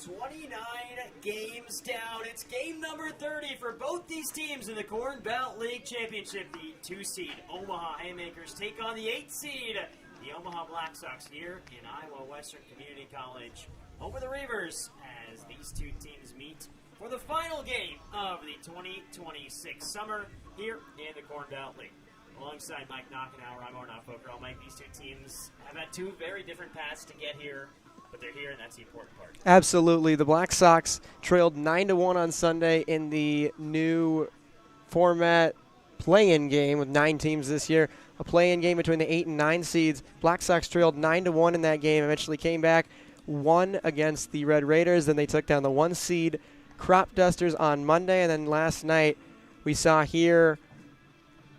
29 games down. It's game number 30 for both these teams in the Corn Belt League Championship. The 2-seed Omaha Haymakers take on the 8-seed, the Omaha Black Sox, here in Iowa Western Community College. Over the Reavers as these two teams meet for the final game of the 2026 summer here in the Corn Belt League. Alongside Mike Knockenauer, I'm Arnaud Fokerall. Mike, these two teams have had two very different paths to get here, but they're here, and that's the important part. Absolutely. The Black Sox trailed 9-1 on Sunday in the new format play-in game with 9 teams this year. A play-in game between the 8 and 9 seeds. Black Sox trailed 9-1 in that game, eventually came back, won against the Red Raiders. Then they took down the 1-seed Crop Dusters on Monday, and then last night we saw here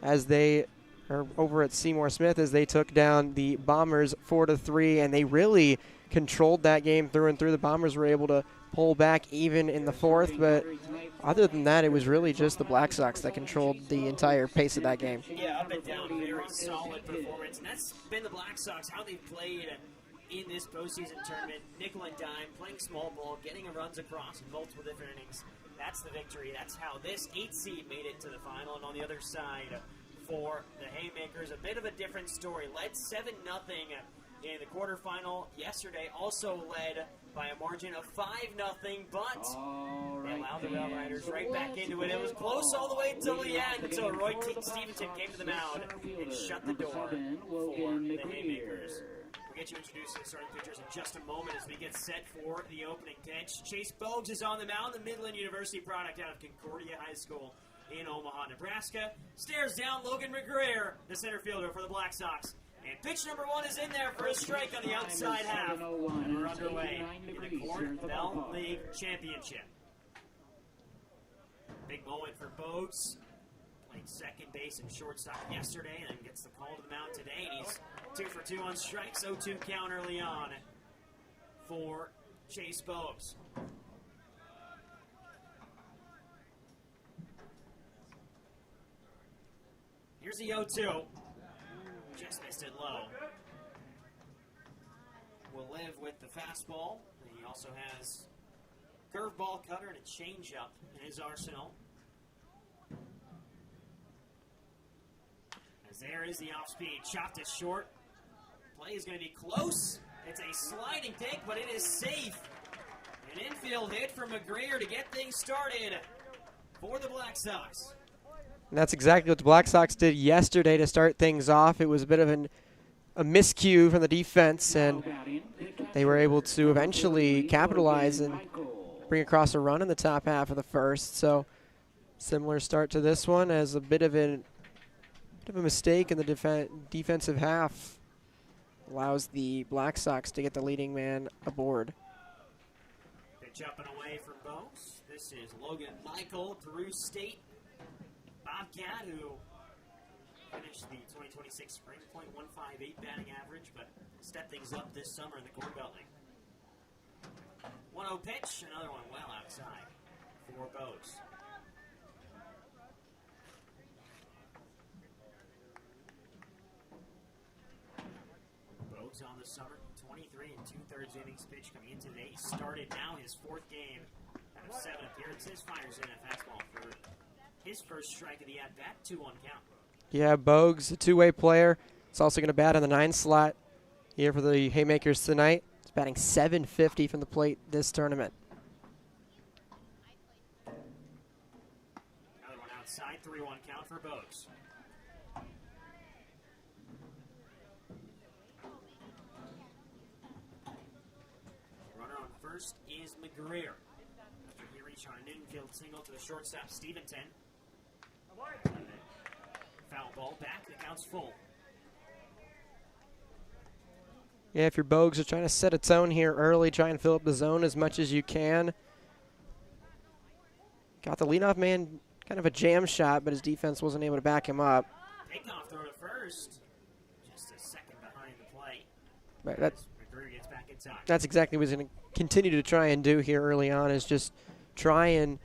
as they are over at Seymour Smith as they took down the Bombers 4-3, and they really controlled that game through and through. The Bombers were able to pull back even in the fourth, but other than that, it was really just the Black Sox that controlled the entire pace of that game. Yeah, up and down, very solid performance, and that's been the Black Sox, how they've played in this postseason tournament. Nickel and dime, playing small ball, getting runs across in multiple different innings. That's the victory. That's how this 8 seed made it to the final. And on the other side, for the Haymakers, a bit of a different story. Led 7-0 in the quarterfinal yesterday. Also led by a margin of 5-0, but they allowed the Rail Riders right back into it. It was close all the way until the end, until Roy Stevenson came to the mound and shut the door for the Haymakers. We'll get you introduced to the starting pitchers in just a moment as we get set for the opening pitch. Chase Bogues is on the mound, the Midland University product out of Concordia High School in Omaha, Nebraska. Stares down Logan McGreer, the center fielder for the Black Sox. And pitch number 1 is in there for a strike on the outside half. And we're underway in the Corn Belt League Championship. Big moment for Bogues. Played second base and shortstop yesterday, and then gets the call to the mound today. And he's 2 for 2 on strikes, 0-2 count early on for Chase Bogues. Here's the 0-2. Just missed it low. Will live with the fastball. And he also has curveball, cutter, and a changeup in his arsenal. As there is the off-speed, chopped it short. Play is going to be close. It's a sliding take, but it is safe. An infield hit from McGreer to get things started for the Black Sox. And that's exactly what the Black Sox did yesterday to start things off. It was a bit of a miscue from the defense, and they were able to eventually capitalize and bring across a run in the top half of the first. So similar start to this one, as a bit of a mistake in the defensive half allows the Black Sox to get the leading man aboard. Pitch up and away from Bogues. This is Logan Michael, Peru State Bobcat, who finished the 2026 spring .158 batting average, but stepped things up this summer in the Corn Belt League. 1-0 pitch, another one well outside for Bogues. Bogues on the summer, 23 2/3 innings pitch coming into today. He started now his 4th game out of 7 appearances. Fires in a fastball for his first strike of the at-bat, 2-1 count. Yeah, Bogues, a two-way player. He's also going to bat on the 9 slot here for the Haymakers tonight. He's batting .750 from the plate this tournament. Another one outside, 3-1 count for Bogues. Runner on first is McGreer. After he reached on an infield single to the shortstop, Stevenson. Foul ball back, the count's full. Yeah, if you're Bogues, are trying to set a tone here early, try and fill up the zone as much as you can. Got the leadoff man, kind of a jam shot, but his defense wasn't able to back him up. Takeoff throw to first. Just a second behind the plate. Right, McGreer gets back inside. that's exactly what he's going to continue to try and do here early on, is just try and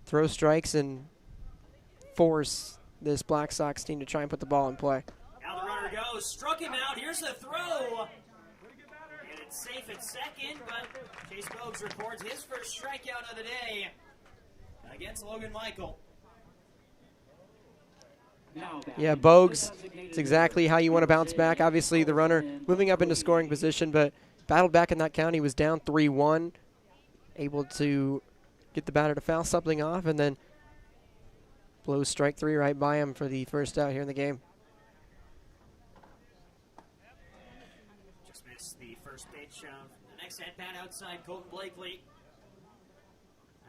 throw strikes and force this Black Sox team to try and put the ball in play. Now the runner goes, struck him out. Here's the throw. And it safe at second, but Chase Bogues records his first strikeout of the day against Logan Michael. Yeah, Bogues, it's exactly how you want to bounce back. Obviously, the runner moving up into scoring position, but battled back in that count. He was down 3-1, able to get the batter to foul something off, and then blows strike three right by him for the first out here in the game. Just missed the first pitch of the next at-bat outside Colton Blakely.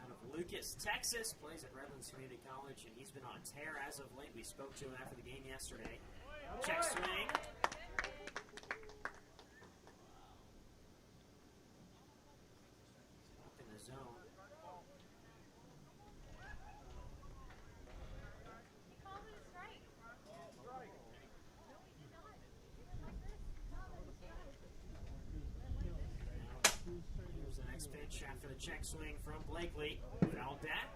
Out of Lucas, Texas, plays at Redlands Community College, and he's been on a tear as of late. We spoke to him after the game yesterday. Check swing. Up in the zone. Here's the next pitch after the check swing from Blakely. Fouled back.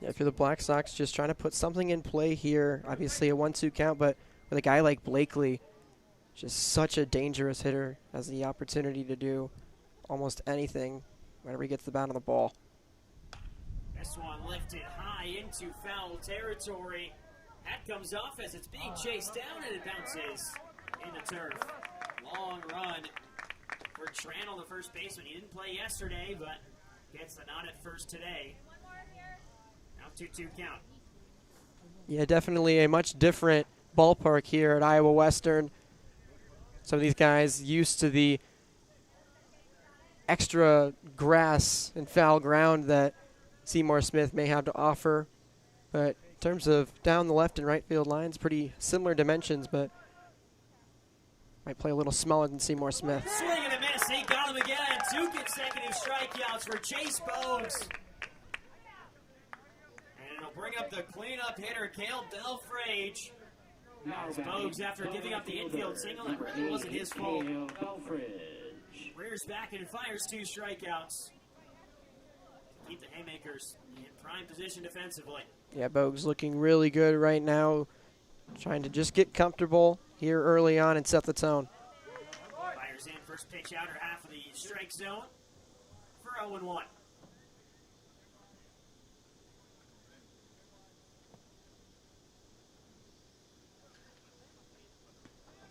Yeah, for the Black Sox, just trying to put something in play here. Obviously a 1-2 count, but with a guy like Blakely, just such a dangerous hitter, has the opportunity to do almost anything whenever he gets the bat on the ball. This one lifted high into foul territory. That comes off as it's being chased down, and it bounces in the turf. Long run for Tranel, the first baseman. He didn't play yesterday, but gets the nod at first today. Now 2-2 count. Yeah, definitely a much different ballpark here at Iowa Western. Some of these guys used to the extra grass and foul ground that Seymour Smith may have to offer. But in terms of down the left and right field lines, pretty similar dimensions, but might play a little smaller than Seymour Smith. Swing and a miss. He got him again. 2 consecutive strikeouts for Chase Bogues. And it'll bring up the cleanup hitter, Cale Belfrage. As Bogues, after giving up the infield single, that really wasn't his fault. Rears back and fires 2 strikeouts. Keep the Haymakers in prime position defensively. Yeah, Bogues looking really good right now, trying to just get comfortable here early on and set the tone. Fires in first pitch outer half of the strike zone for 0-1.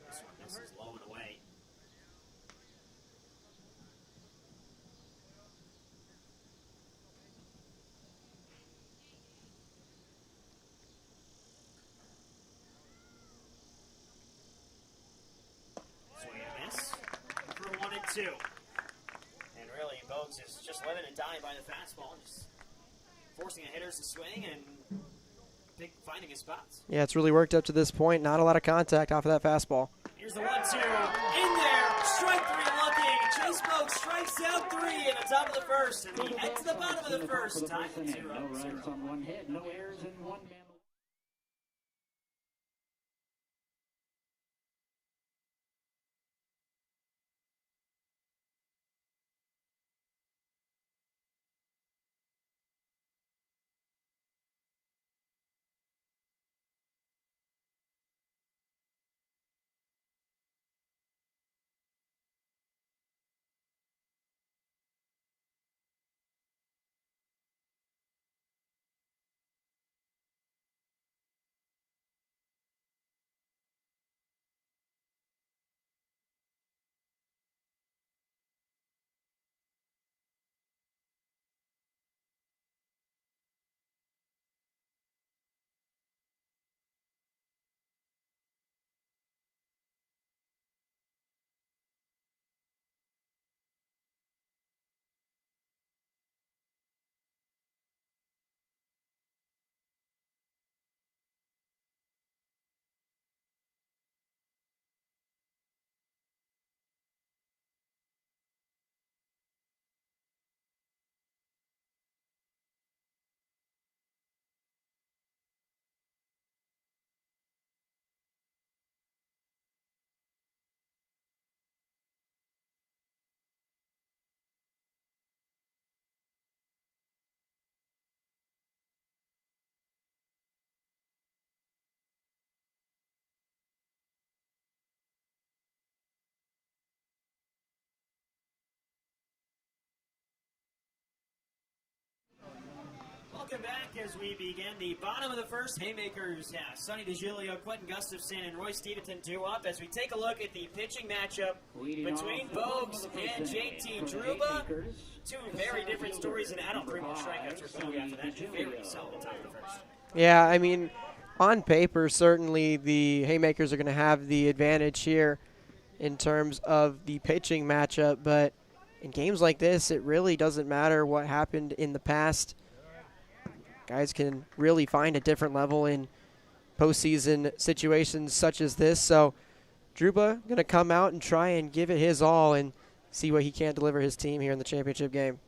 This one misses low and away. Swing and a miss for 1-2. And really, Bogues is just living and dying by the fastball, just forcing the hitters to swing and finding his spots. Yeah, it's really worked up to this point. Not a lot of contact off of that fastball. Here's the 1-2. In there. Strike 3 looking. Chase Bogues strikes out 3 in the top of the first. And we head to the bottom of the first. Time at 0-0. No runs on 1 hit, no errors, and 1 man. Welcome back as we begin the bottom of the first. Haymakers have Sonny DeGilio, Quentin Gustafson, and Roy Stevenson due up as we take a look at the pitching matchup between Bogues and JT Druba. Two very different stories, and I don't bring more strikeouts for Bogue after that. Very solid top of the first. Yeah, I mean, on paper, certainly the Haymakers are going to have the advantage here in terms of the pitching matchup, but in games like this, it really doesn't matter what happened in the past. Guys can really find a different level in postseason situations such as this. So Druba going to come out and try and give it his all and see what he can deliver his team here in the championship game.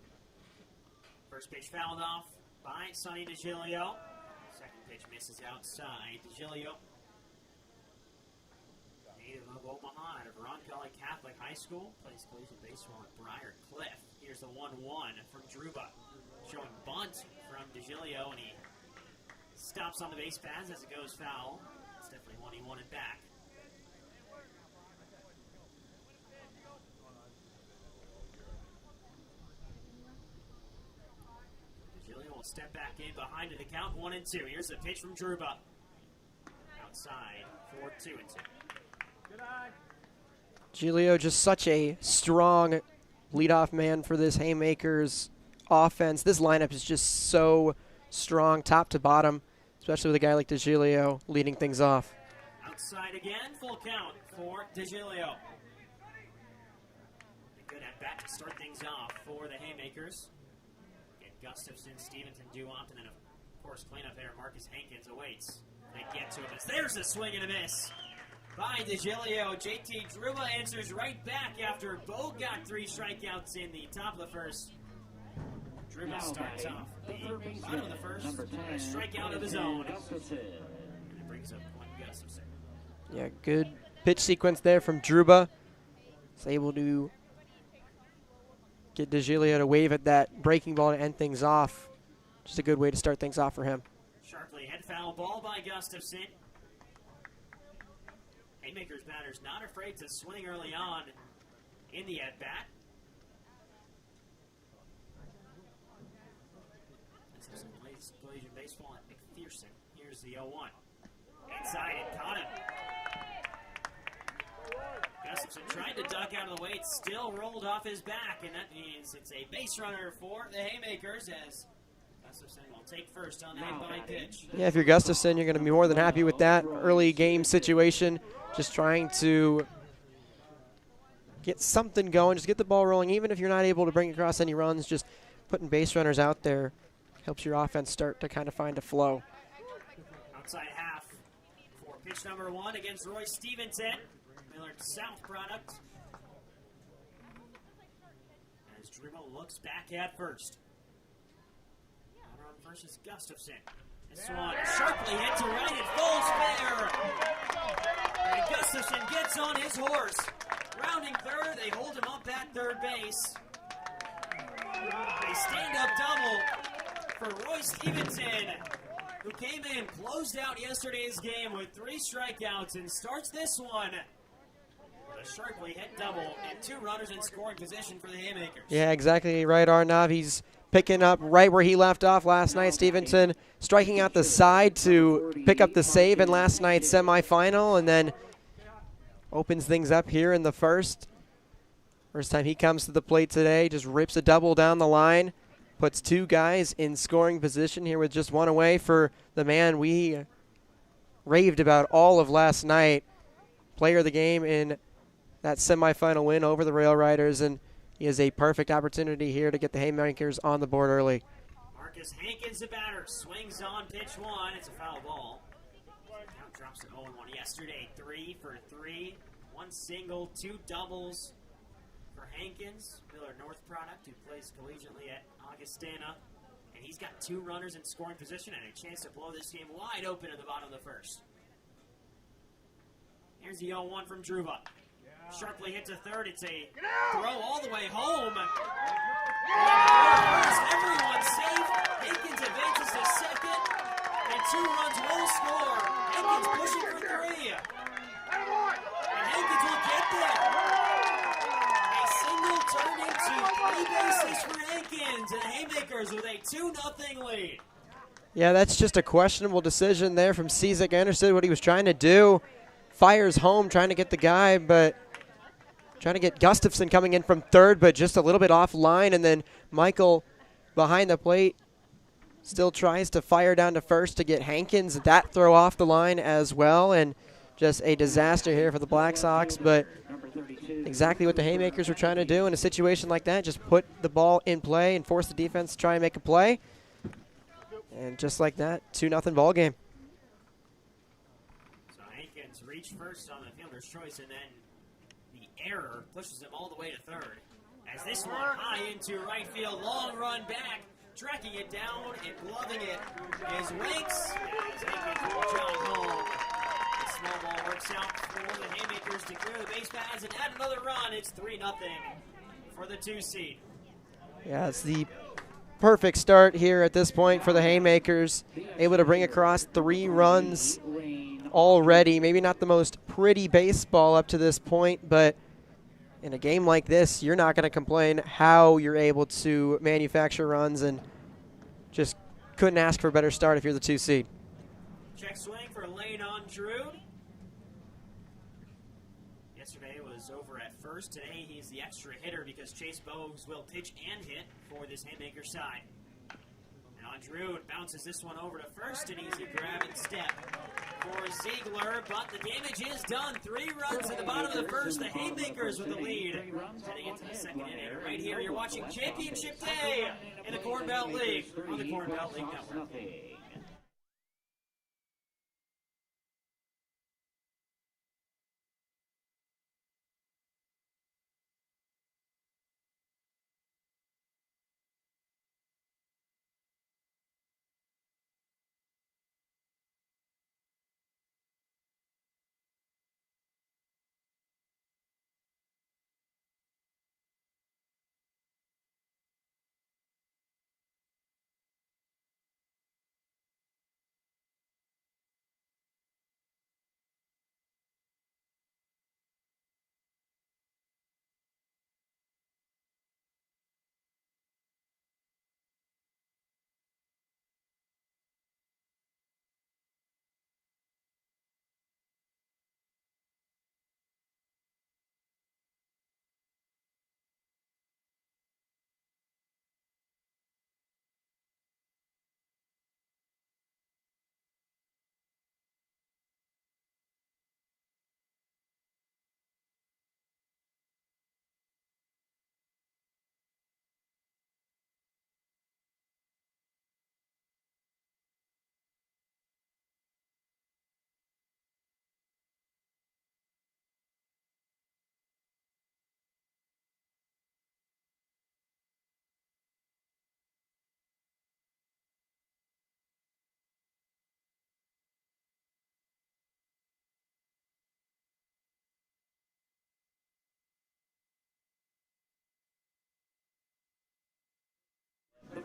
First pitch fouled off by Sonny DeGilio. Second pitch misses outside. DeGilio, native of Omaha, out of Roncalli Catholic High School, plays collegiate baseball at Briar Cliff. Here's the 1-1 from Druba. Showing bunt from DeGilio, and he stops on the base paths as it goes foul. It's definitely one he wanted back. DeGilio will step back in behind to the count, 1-2. Here's the pitch from Druba. Outside for 2-2. Giglio just such a strong leadoff man for this Haymakers offense. This lineup is just so strong top to bottom, especially with a guy like DeGilio leading things off. Outside again, full count for DeGilio. A good at bat to start things off for the Haymakers. Get Gustafson, Stevenson, Duont, and then of course cleanup hitter Marcus Hankins awaits. They get to him. There's a swing and a miss by DeGilio. JT Druba answers right back after Bogue got 3 strikeouts in the top of the first. Druba starts off the bottom of the first, a strikeout of his own, and it brings up Quentin Gustafson. Yeah, good pitch sequence there from Druba. He's able to get DeGilio to wave at that breaking ball to end things off. Just a good way to start things off for him. Sharply head foul ball by Gustafson. Haymakers batters not afraid to swing early on in the at-bat. Collegiate baseball at McPherson. Here's the 0-1. Inside and caught him. Gustafson tried to duck out of the way. It still rolled off his back, and that means it's a base runner for the Haymakers as Gustafson will take first on that by pitch. Yeah, if you're Gustafson, you're going to be more than happy with that early game situation. Just trying to get something going, just get the ball rolling. Even if you're not able to bring across any runs, just putting base runners out there helps your offense start to kind of find a flow. Outside half for pitch number 1 against Roy Stevenson, Millard South product. As Druba looks back at first. Runner on first is Gustafson. This one sharply hit to right, it falls fair. And Gustafson gets on his horse. Rounding third, they hold him up at third base. A stand-up double for Roy Stevenson, who came in, closed out yesterday's game with 3 strikeouts and starts this one with a sharply hit double and 2 runners in scoring position for the Haymakers. Yeah, exactly right, Arnav. He's picking up right where he left off last night. Stevenson striking out the side to pick up the save in last night's semifinal, and then opens things up here in the first. First time he comes to the plate today, just rips a double down the line. Puts 2 guys in scoring position here with just 1 away for the man we raved about all of last night. Player of the game in that semifinal win over the Rail Riders, and he has a perfect opportunity here to get the Haymakers on the board early. Marcus Hankins, the batter, swings on pitch 1. It's a foul ball. Count drops to 0-1. Yesterday, 3 for 3. 1 single, 2 doubles for Hankins, Miller North product, who plays collegiately at Augustana, and he's got 2 runners in scoring position and a chance to blow this game wide open at the bottom of the first. Here's the 0-1 from Druba. Sharply hit to third. It's a throw all the way home. Everyone's safe. Hankins advances to second, and 2 runs will score. Hankins pushing for 3. And Hankins will get there. A single turned into 3 bases for Hankins, and the Haymakers with a 2-0 lead. Yeah, that's just a questionable decision there from Cizik. I understood what he was trying to do. Fires home, trying to get the guy, but trying to get Gustafson coming in from third, but just a little bit offline. And then Michael behind the plate still tries to fire down to first to get Hankins. That throw off the line as well, and just a disaster here for the Black Sox. But exactly what the Haymakers were trying to do in a situation like that, just put the ball in play and force the defense to try and make a play. And just like that, 2-0 ball game. So Hankins reached first on the fielder's choice, and then the error pushes him all the way to third. As this one high into right field, long run back, tracking it down and gloving it is Winks. As Hankins will jog home. The small ball works out for the Haymakers to clear the base paths and add another run. It's 3-0 for the 2 seed. Yeah, it's the perfect start here at this point for the Haymakers. Able to bring across 3 runs already. Maybe not the most pretty baseball up to this point, but in a game like this, you're not going to complain how you're able to manufacture runs, and just couldn't ask for a better start if you're the 2 seed. Check swing for Lane on Drew. Yesterday was over at first. Today he's the extra hitter because Chase Bogues will pitch and hit for this Haymaker side. And on Drew bounces this one over to first, an easy grab and step for Ziegler, but the damage is done. 3 runs in the bottom of the first. The Haymakers with the lead heading into the second inning. Right here, you're watching Championship Day in the Corn Belt League on the Corn Belt League Network.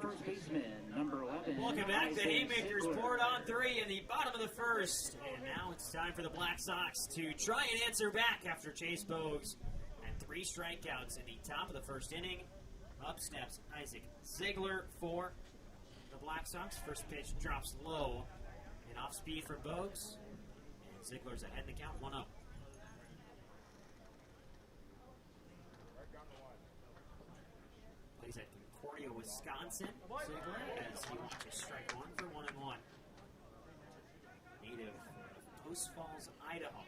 First baseman, number 11. Welcome back. The Haymakers poured on 3 in the bottom of the first. And now it's time for the Black Sox to try and answer back after Chase Bogues had 3 strikeouts in the top of the first inning. Up steps Isaac Ziegler for the Black Sox. First pitch drops low and off speed for Bogues. And Ziegler's ahead in the count, 1-0. Plays at Concordia, Wisconsin. Ziegler as he watches strike 1 for 1-1. Native of Post Falls, Idaho.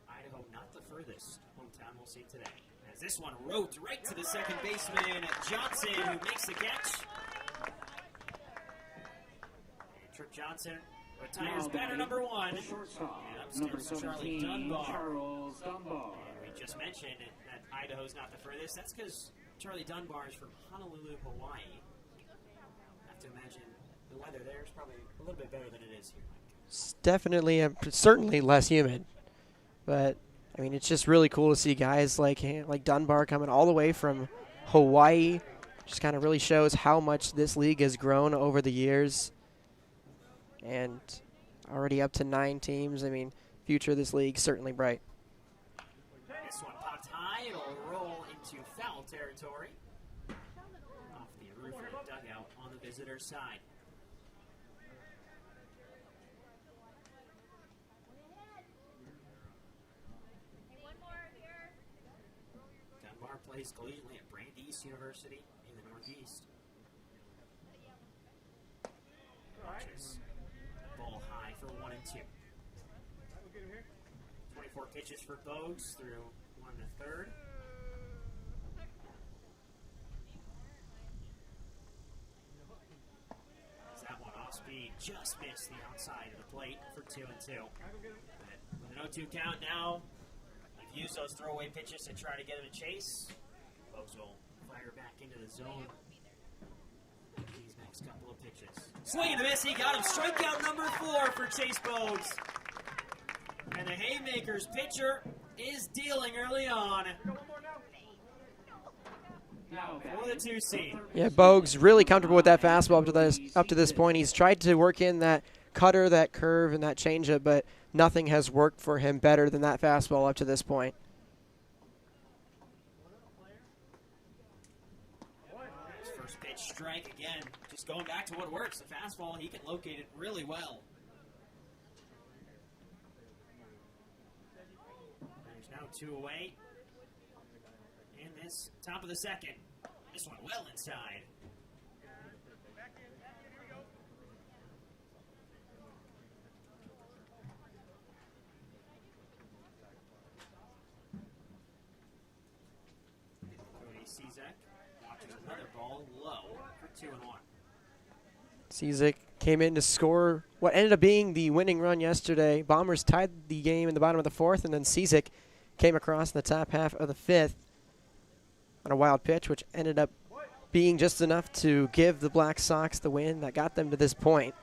Idaho not the furthest hometown we'll see today. As this one roped right to the second baseman, Johnson, who makes the catch. And Trip Johnson retires batter number 1. And up steps Charlie Dunbar. And we just mentioned that Idaho's not the furthest. That's because Charlie Dunbar is from Honolulu, Hawaii. I have to imagine the weather there is probably a little bit better than it is here. It's definitely, certainly less humid. But, I mean, it's just really cool to see guys like Dunbar coming all the way from Hawaii. Just kind of really shows how much this league has grown over the years. And already up to 9 teams. I mean, future of this league certainly bright. This one popped high. It'll roll into foul territory. On visitor side. Dunbar plays collegiately at Brand East University in the Northeast. Watches. Ball high for 1 and 2. 24 pitches for Bogues through 1 1/3. That one off speed just missed the outside of the plate for 2 and 2. But with an 0-2 count now, you've used those throwaway pitches to try to get him a chase. Bogues will fire back into the zone. These next couple of pitches. Swing and a miss, he got him. Strikeout number 4 for Chase Bogues. And the Haymakers pitcher is dealing early on for the 2 seed. Yeah, Bogues really comfortable with that fastball up to this point. He's tried to work in that cutter, that curve, and that changeup, but nothing has worked for him better than that fastball up to this point. His first pitch strike again. Just going back to what works. The fastball, he can locate it really well. There's now 2 away. In this top of the second. This one well inside. Cody Cizek watches another ball low for 2 and 1. Cizek came in to score what ended up being the winning run yesterday. Bombers tied the game in the bottom of the 4th, and then Cizek came across in the top half of the 5th on a wild pitch, which ended up being just enough to give the Black Sox the win that got them to this point.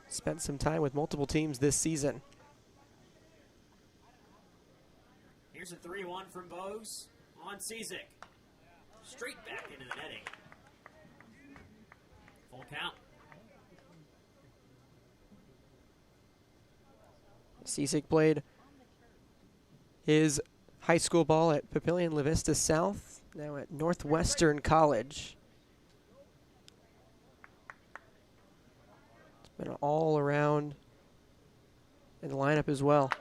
Spent some time with multiple teams this season. Here's a 3-1 from Bogues on Cizek. Straight back into the netting. Full count. Cizek played his high school ball at Papillion La Vista South, now at Northwestern College. It's been all around in the lineup as well.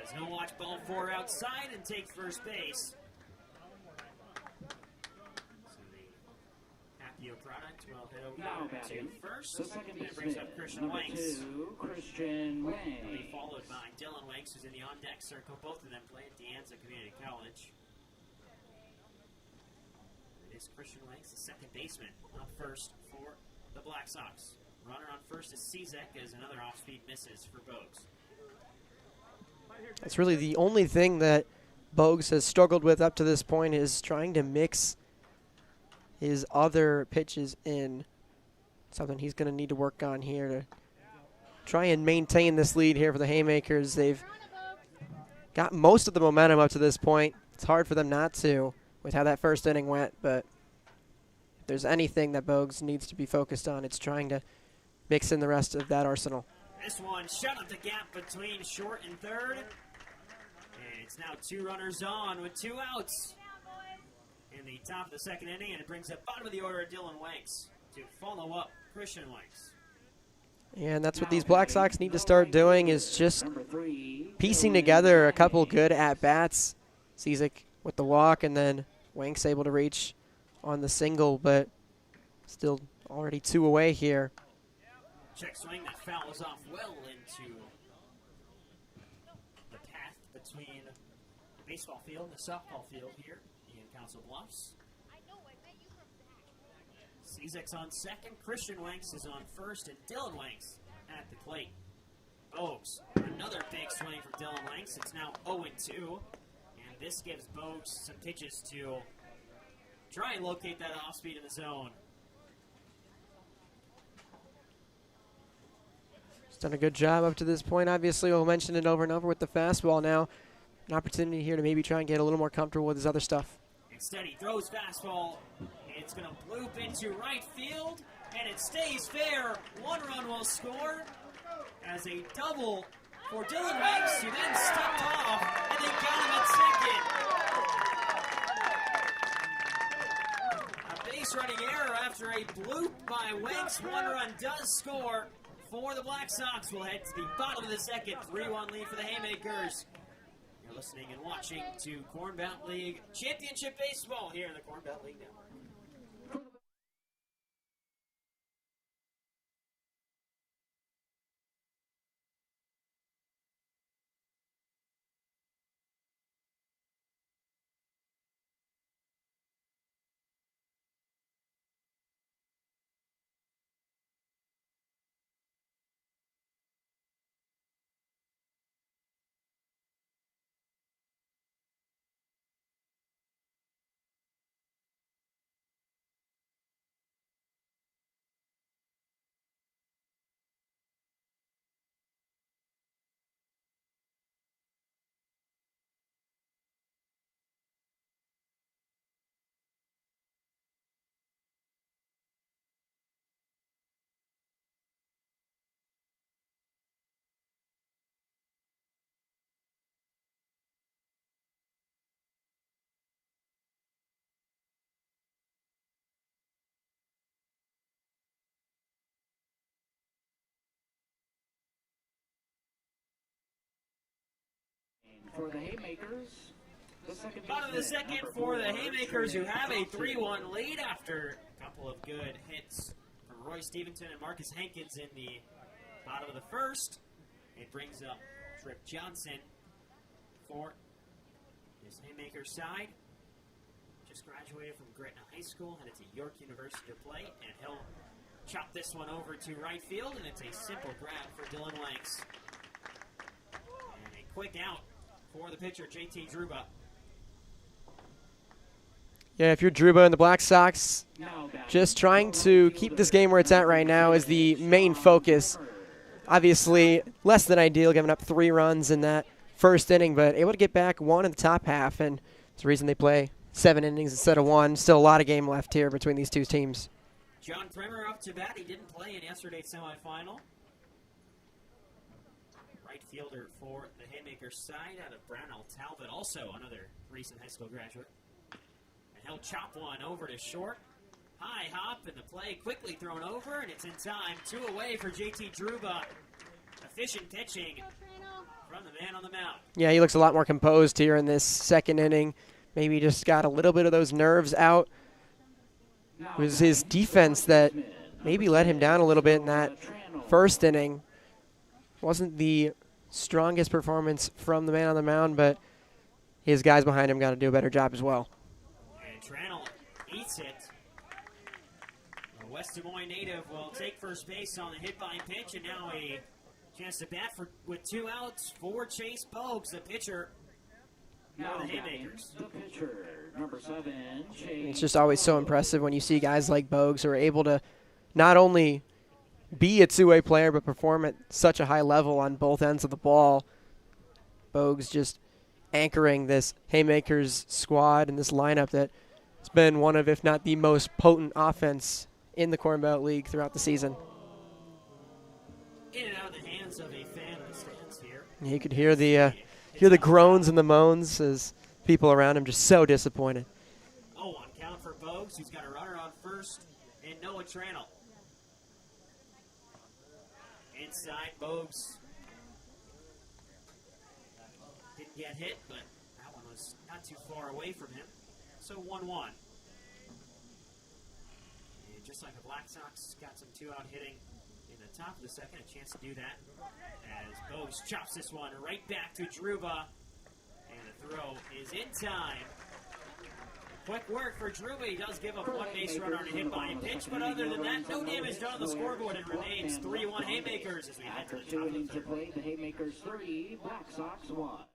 As he'll watch ball 4 outside and take first base. So the Appio product will hit over to first. And it brings up Christian Wanks. Christian Will Wanks. be followed by Dylan Wanks, who's in the on-deck circle. Both of them play at De Anza Community College. It is Christian Wanks, the second baseman, up first for the Black Sox. Runner on first is Cizek as another off-speed misses for Bogues. That's really the only thing that Bogues has struggled with up to this point, is trying to mix his other pitches in. Something he's going to need to work on here to try and maintain this lead here for the Haymakers. They've got most of the momentum up to this point. It's hard for them not to with how that first inning went, but if there's anything that Bogues needs to be focused on, it's trying to mix in the rest of that arsenal. This one shut up the gap between short and third. And it's now 2 runners on with 2 outs in the top of the second inning, and it brings up bottom of the order Dylan Wanks to follow up Christian Wanks. And that's what these Black Sox need to start doing, is just piecing together a couple good at-bats. Cizek with the walk, and then Wanks able to reach on the single, but still already 2 away here. Check swing, that foul was off well into the path between the baseball field and the softball field here in Council Bluffs. Cizek's on second, Christian Wanks is on first, and Dylan Wanks at the plate. Bogues, another big swing from Dylan Wanks. It's now 0-2, and this gives Bogues some pitches to try and locate that off speed in the zone. He's done a good job up to this point. Obviously, we'll mention it over and over with the fastball now. An opportunity here to maybe try and get a little more comfortable with his other stuff. Instead, he throws fastball. It's going to bloop into right field, and it stays fair. 1 run will score as a double for Dylan Wanks, who then stepped off, and they got him at second. A base running error after a bloop by Winks. One run does score for the Black Sox. We'll head to the bottom of the second. 3-1 lead for the Haymakers. You're listening and watching to Corn Belt League Championship Baseball here in the Corn Belt League Network. For the Haymakers, the second Bottom of the second for the Haymakers, who have a 3-1 lead after a couple of good hits from Roy Stevenson and Marcus Hankins in the bottom of the first. It brings up Trip Johnson for his Haymakers side. Just graduated from Gretna High School, headed to York University to play, and he'll chop this one over to right field, and it's a simple grab for Dylan Lanks. And a quick out for the pitcher, JT Druba. Yeah, if you're Druba and the Black Sox, just trying to keep this game where it's at right now is the main focus. Obviously, less than ideal, giving up 3 runs in that first inning, but able to get back 1 in the top half, and it's the reason they play 7 innings instead of 1. Still a lot of game left here between these two teams. John Primer up to bat. He didn't play in yesterday's semifinal. Right fielder for the Haymakers side out of Brownell Talbot, also another recent high school graduate. And he'll chop one over to short. High hop, and the play quickly thrown over, and it's in time. 2 away for JT Druba. Efficient pitching from the man on the mound. Yeah, he looks a lot more composed here in this second inning. Maybe just got a little bit of those nerves out. It was his defense that maybe let him down a little bit in that first inning. Wasn't the strongest performance from the man on the mound, but his guys behind him got to do a better job as well. And Tranel eats it. The West Des Moines native will take first base on the hit by pitch, and now a chance to bat with 2 outs for Chase Bogues, the pitcher for the Haymakers. The pitcher, number 7, Chase. It's just always so impressive when you see guys like Bogues who are able to not only be a two-way player but perform at such a high level on both ends of the ball. Bogues just anchoring this Haymakers squad and this lineup that has been one of, if not the most potent offense in the Corn Belt League throughout the season. In and out of the hands of a fan in the stands here. You could hear the groans and the moans as people around him just so disappointed. Oh, on count for Bogues, who's got a runner on first, and Noah Tranel. Inside, Bogues didn't get hit, but that one was not too far away from him. So 1-1. And just like the Black Sox got some 2-out hitting in the top of the second, a chance to do that as Bogues chops this one right back to Druba. And the throw is in time. Quick work for Druba. He does give up 1 base runner on a hit by pitch, but other than that, no damage done on the scoreboard. It remains 3-1 Haymakers as we head to After the 2 top of the innings third. of play, the Haymakers 3, Black Sox 1.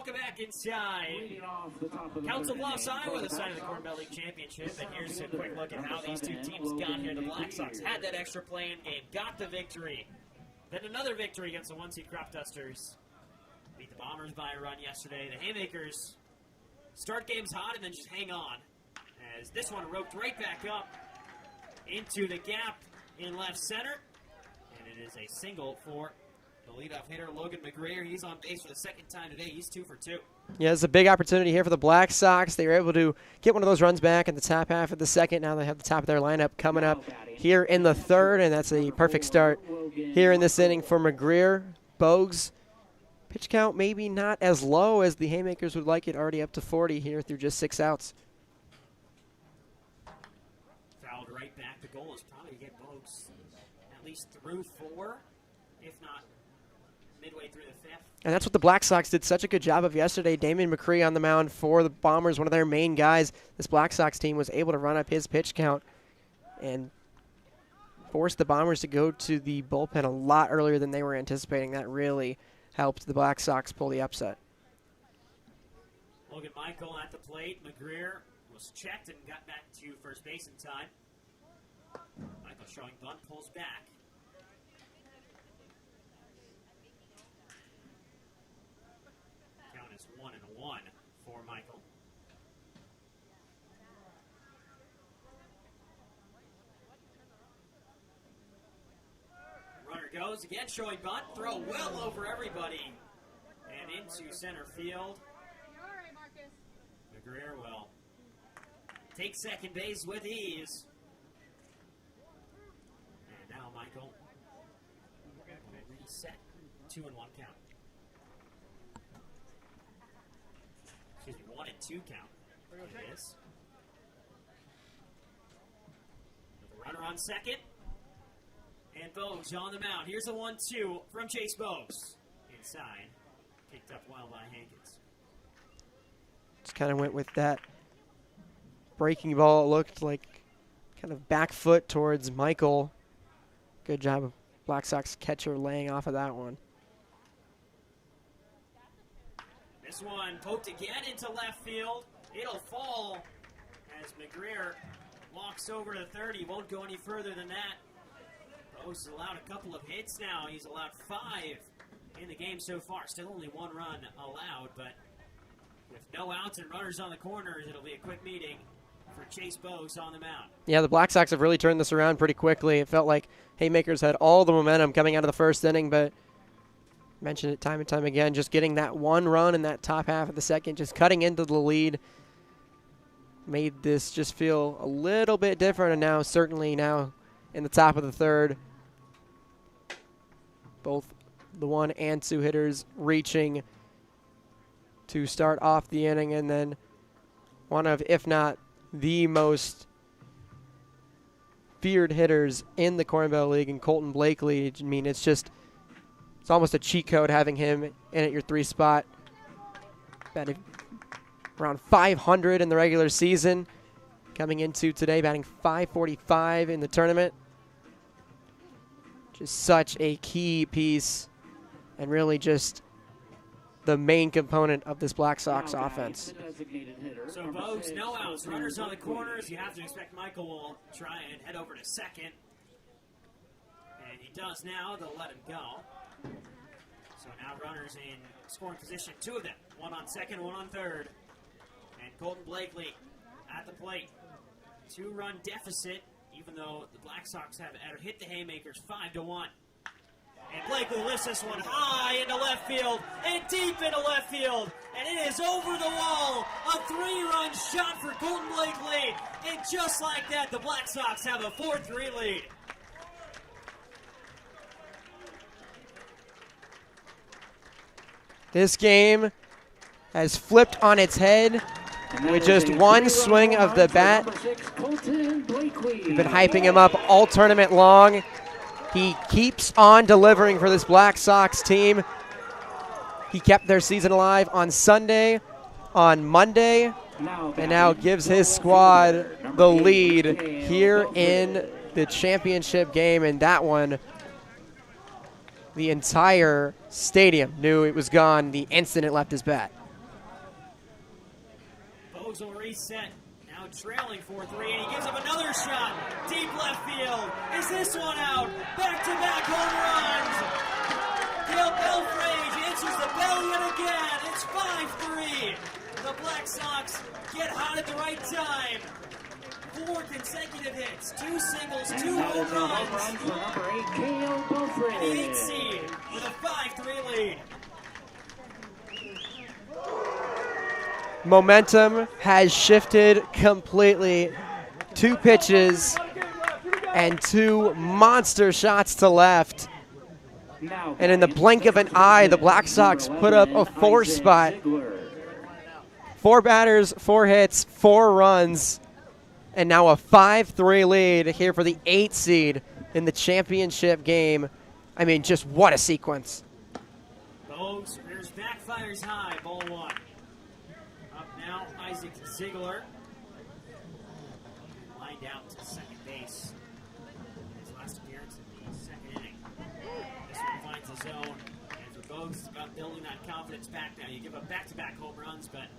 welcome back inside Leading off the top of the Council third Bluffs, inning Iowa, for the the side of the Black Corn Belt League Sox. Championship. And here's a quick look at how these two teams got here. The Black Sox had that extra play-in game, got the victory. Then another victory against the one-seed Crop Dusters. Beat the Bombers by a run yesterday. The Haymakers start games hot and then just hang on. As this one roped right back up into the gap in left center. And it is a single for the leadoff hitter, Logan McGreer. He's on base for the second time today. He's 2 for 2. Yeah, it's a big opportunity here for the Black Sox. They were able to get one of those runs back in the top half of the second. Now they have the top of their lineup coming up here in the third, and that's a perfect start here in this inning for McGreer. Bogues, pitch count maybe not as low as the Haymakers would like it, already up to 40 here through just 6 outs. Fouled right back. The goal is probably to get Bogues at least through 4, if not midway through the 5th. And that's what the Black Sox did such a good job of yesterday. Damon McCree on the mound for the Bombers, one of their main guys. This Black Sox team was able to run up his pitch count and forced the Bombers to go to the bullpen a lot earlier than they were anticipating. That really helped the Black Sox pull the upset. Logan Michael at the plate. McGreer was checked and got back to first base in time. Michael showing bunt, pulls back. Count is 1-1 for Michael. Runner goes again, showing bunt, throw well over everybody and into center field. McGreer will take second base with ease. And now Michael will reset. 2-1 count. Excuse me, 1-2 count. It is. With the runner on second. And Bogues on the mound. Here's a 1-2 from Chase Bogues. Inside. Picked up well by Hankins. Just kind of went with that breaking ball. It looked like kind of back foot towards Michael. Good job of Black Sox catcher laying off of that one. This one poked again into left field. It'll fall as McGreer walks over to third. He won't go any further than that. Bogues has allowed a couple of hits now. He's allowed 5 in the game so far. Still only 1 run allowed, but with no outs and runners on the corners, it'll be a quick meeting for Chase Bogues on the mound. Yeah, the Black Sox have really turned this around pretty quickly. It felt like Haymakers had all the momentum coming out of the first inning, but mentioned it time and time again, just getting that 1 run in that top half of the second, just cutting into the lead, made this just feel a little bit different, and now certainly now in the top of the third, both the 1 and 2 hitters reaching to start off the inning, and then one of, if not the most feared hitters in the Corn Belt League, and Colton Blakely. I mean, it's almost a cheat code having him in at your 3 spot. Batted around 500 in the regular season. Coming into today, batting 545 in the tournament. Just such a key piece, and really just the main component of this Black Sox offense. So Bogues, no outs, runners on the corners. You have to expect Michael will try and head over to second. And he does now. They'll let him go. So now runners in scoring position, 2 of them. 1 on second, 1 on third. And Colton Blakely at the plate. 2-run deficit, even though the Black Sox have hit the Haymakers 5-1. And Blakely lifts this one high into left field and deep into left field. And it is over the wall. A 3-run shot for Colton Blakely. And just like that, the Black Sox have a 4-3 lead. This game has flipped on its head with just 1 swing of the bat. We've been hyping him up all tournament long. He keeps on delivering for this Black Sox team. He kept their season alive on Sunday, on Monday, and now gives his squad the lead here in the championship game. And that one, the entire stadium knew it was gone the instant it left his bat. Bogues will reset. Now trailing 4-3, and he gives up another shot. Deep left field. Is this one out? Back-to-back home runs. Dale Belfrage answers the bell yet again. It's 5-3. The Black Sox get hot at the right time. 4 consecutive hits, 2 singles, 2 That is home a home run runs. for number 8, Dale And the 8th Belfrage. seed with a 5-3 lead. Momentum has shifted completely. 2 pitches and 2 monster shots to left. Now And in the blink of an eye, the Black Sox put up a 4 spot. 4 batters, 4 hits, 4 runs, and now a 5-3 lead here for the 8th seed in the championship game. I mean, just what a sequence. Bogues rears back, fires high, ball 1. Up now, Isaac Ziegler. Lined out to second base. His last appearance in the second inning. This one finds the zone. And for Bogues, it's about building that confidence back now. You give up back-to-back home runs, but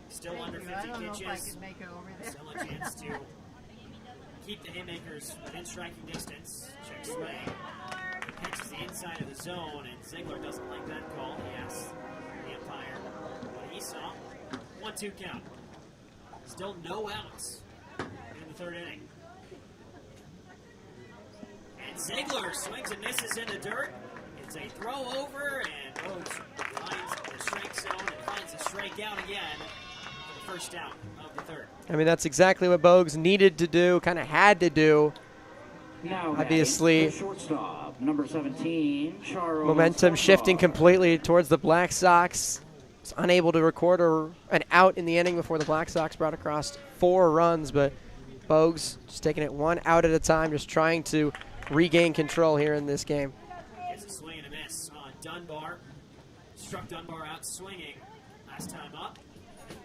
still under 50 pitches. Still a chance to keep the Haymakers within striking distance. Check swing. Pitches the inside of the zone, and Ziegler doesn't like that call. He asks the umpire what he saw. 1-2 count. Still no outs in the 3rd inning. And Ziegler swings and misses in the dirt. It's a throw over, and Bogues finds the strike zone and finds a strikeout again for the first out of the 3rd. I mean, that's exactly what Bogues needed to do, kind of had to do. Now Obviously, the shortstop, number 17, Charles momentum Salazar. shifting completely towards the Black Sox. Was unable to record an out in the inning before the Black Sox brought across 4 runs, but Bogues just taking it 1 out at a time, just trying to regain control here in this game. Gets a swing and a miss on Dunbar. Struck Dunbar out swinging last time up. And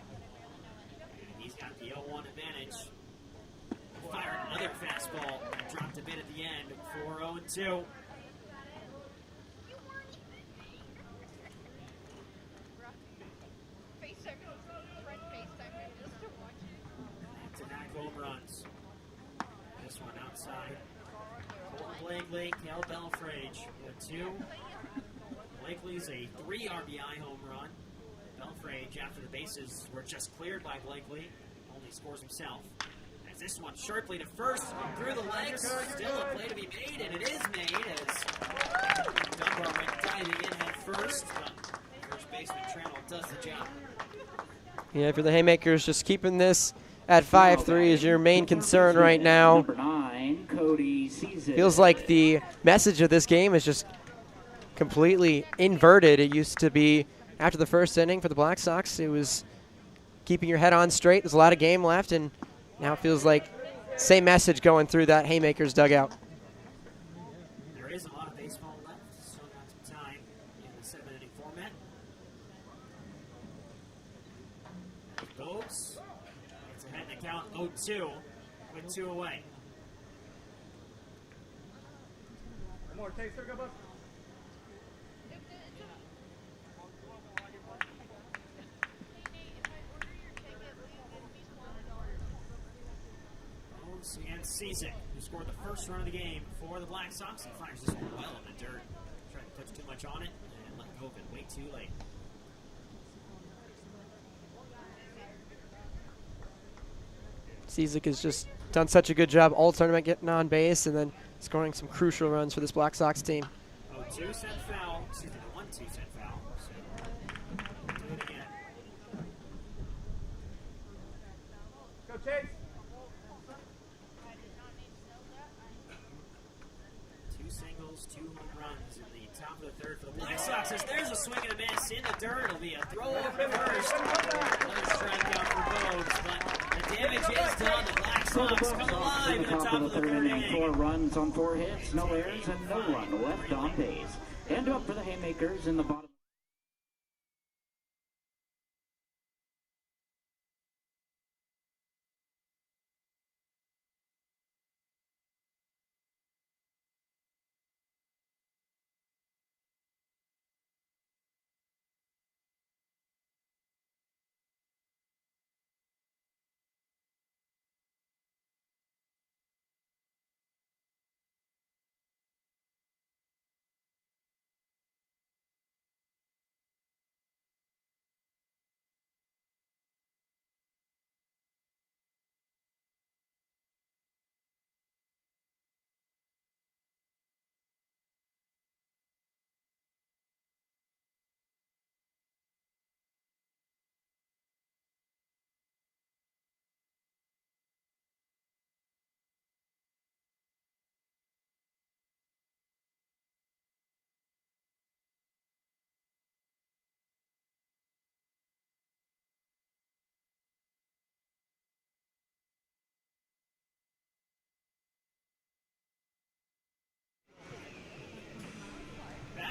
he's got the 0-1 advantage. Fired another fastball. Dropped a bit at the end. 4-0-2. Back-to-back home runs. This one outside. Colton Blakely, Cal Belfrage with 2. Blakely's a 3 RBI home run. Belfrage, after the bases were just cleared by Blakely, only scores himself. As this one sharply to first, through the legs, still a play to be made, and it is made as Dunbar went diving in head first, but first baseman Trammell does the job. Yeah, for the Haymakers, just keeping this at 5-3 is your main concern right now. Number 9, Cody Season. Feels like the message of this game is just completely inverted. It used to be after the first inning for the Black Sox, it was keeping your head on straight. There's a lot of game left, and now it feels like same message going through that Haymakers dugout. There is a lot of baseball left, so got some time in the 7-inning format. Bogues gets ahead in the count 0-2 with 2 away. More taster, go, bud. Bogues against Cizek, who scored the first run of the game for the Black Sox. He fires this one well in the dirt. Tried to touch too much on it and let go of it way too late. Cizek has just done such a good job all tournament getting on base and then scoring some crucial runs for this Black Sox team. 0-2 set foul. Excuse me, 1-2 set foul. So, do it again. Go, Chase. 2 singles, 2 home runs in the top of the 3rd for the Black Sox. As there's a swing and a miss in the dirt. It'll be a throw over to first. Another strikeout for Bogues, but the damage is done. The Black Sox come alive in the top of the 3rd inning. 4 runs on 4 hits, no errors, and no run left on base. And up for the Haymakers in the bottom.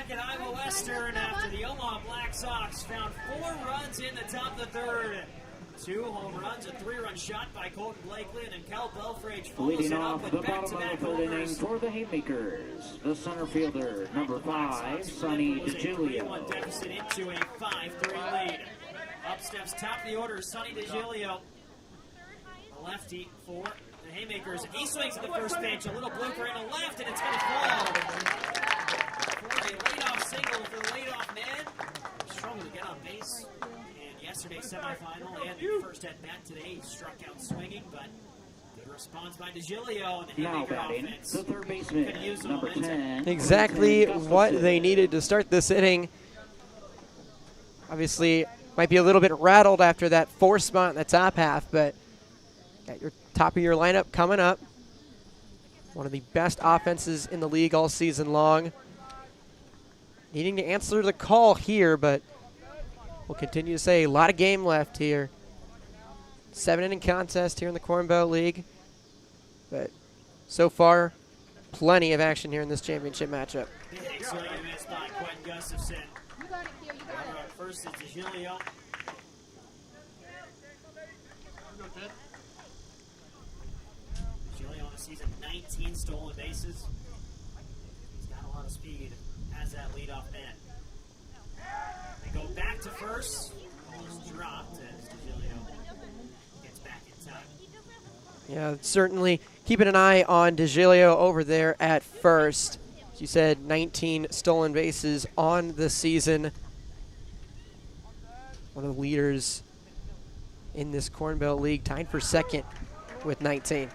back at Iowa Western after the Omaha Black Sox found 4 runs in the top of the third. 2 home runs, a 3-run shot by Colton Blakely, and then Cal Belfrage follows Leading it up off with the bottom of back-to-back the third inning homers. for the Haymakers, the center fielder, number 5, Sonny It was a DeGilio. 3-1 deficit into a 5-3 lead. Up steps top of the order, Sonny DeGilio, a lefty for the Haymakers. He swings at the first pitch, a little blooper in the left, and it's going to fall. For a leadoff single for the leadoff man. Struggled to get on base in yesterday's semifinal and the first at bat today. He struck out swinging, but good response by DeGilio and the Now Haymaker batting, offense. the third baseman, Could use the number momentum. 10. Exactly Gustafson. what they needed to start this inning. Obviously, might be a little bit rattled after that 4 spot in the top half, but got your top of your lineup coming up. One of the best offenses in the league all season long. Needing to answer the call here, but we'll continue to say a lot of game left here. 7-inning contest here in the Corn Belt League. But so far, plenty of action here in this championship matchup. Big swing and miss by Quentin Gustafson. Runner on first is DeGilio. DeGilio on the season, 19 stolen bases. He's got a lot of speed as that leadoff man. They go back to first. Ball is dropped as DeGilio gets back in time. Yeah, certainly keeping an eye on DeGilio over there at first. As you said, 19 stolen bases on the season. One of the leaders in this Corn Belt League, tied for second with 19.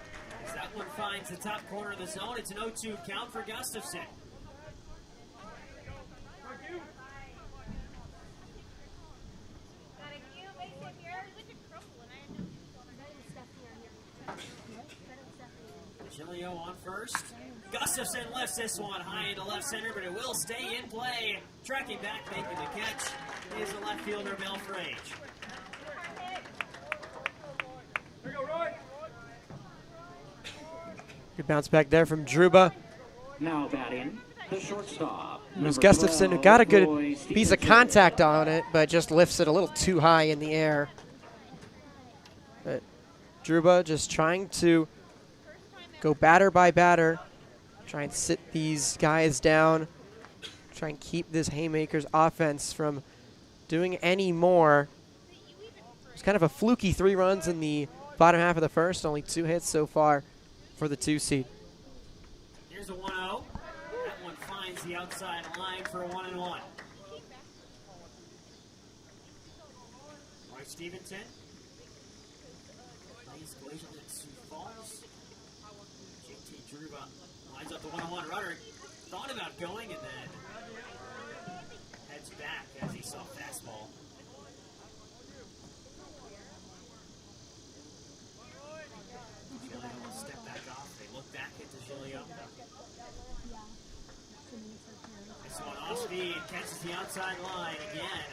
As that one finds the top corner of the zone, it's an 0-2 count for Gustafson. DeGilio on first. Gustafson lifts this one high into left center, but it will stay in play. Tracking back, making the catch is the left fielder, Belfrage. There you go, Roy. Good bounce back there from Druba. Now batting, the shortstop. It was number Gustafson who 12, got a good Roy piece of Stevenson. contact on it, but just lifts it a little too high in the air. But Druba just trying to go batter by batter, try and sit these guys down, try and keep this Haymakers offense from doing any more. It's kind of a fluky 3 runs in the bottom half of the first, only 2 hits so far for the 2 seed. Here's a 1-0. That one finds the outside line for a 1-1. Roy Stevenson. Nice collision at Sioux Falls. JT Druba lines up the 1-1 runner. Thought about going and then heads back as he saw fastball. DeGilio will step back off. They look back at DeGilio. This one off speed, catches the outside line again.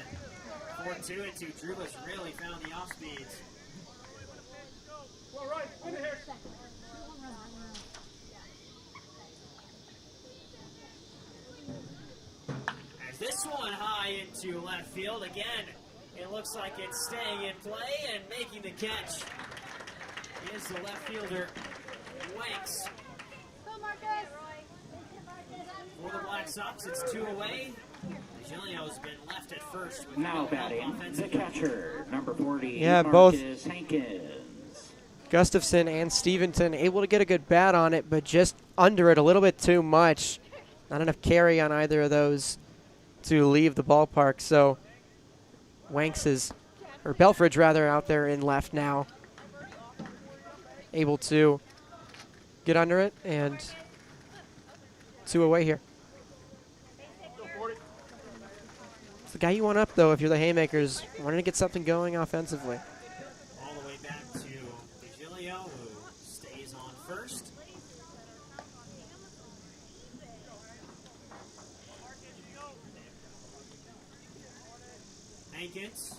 4-2 into Druba's really found the off speeds. Well, right, in here. As this one high into left field again, it looks like it's staying in play and making the catch is the left fielder, Wanks. For the Black Sox, it's 2 away. DeGilio's been left at first with Now no batting, offensive the catcher, number 40, Yeah, both Marcus Hankins. Gustafson and Stevenson able to get a good bat on it, but just under it a little bit too much. Not enough carry on either of those to leave the ballpark. So Wanks is, or Belfridge rather, out there in left now. Able to get under it, and 2 away here. It's the guy you want up, though, if you're the Haymakers. Wanting to get something going offensively. all the way back to DeGilio, who stays on first. Hankins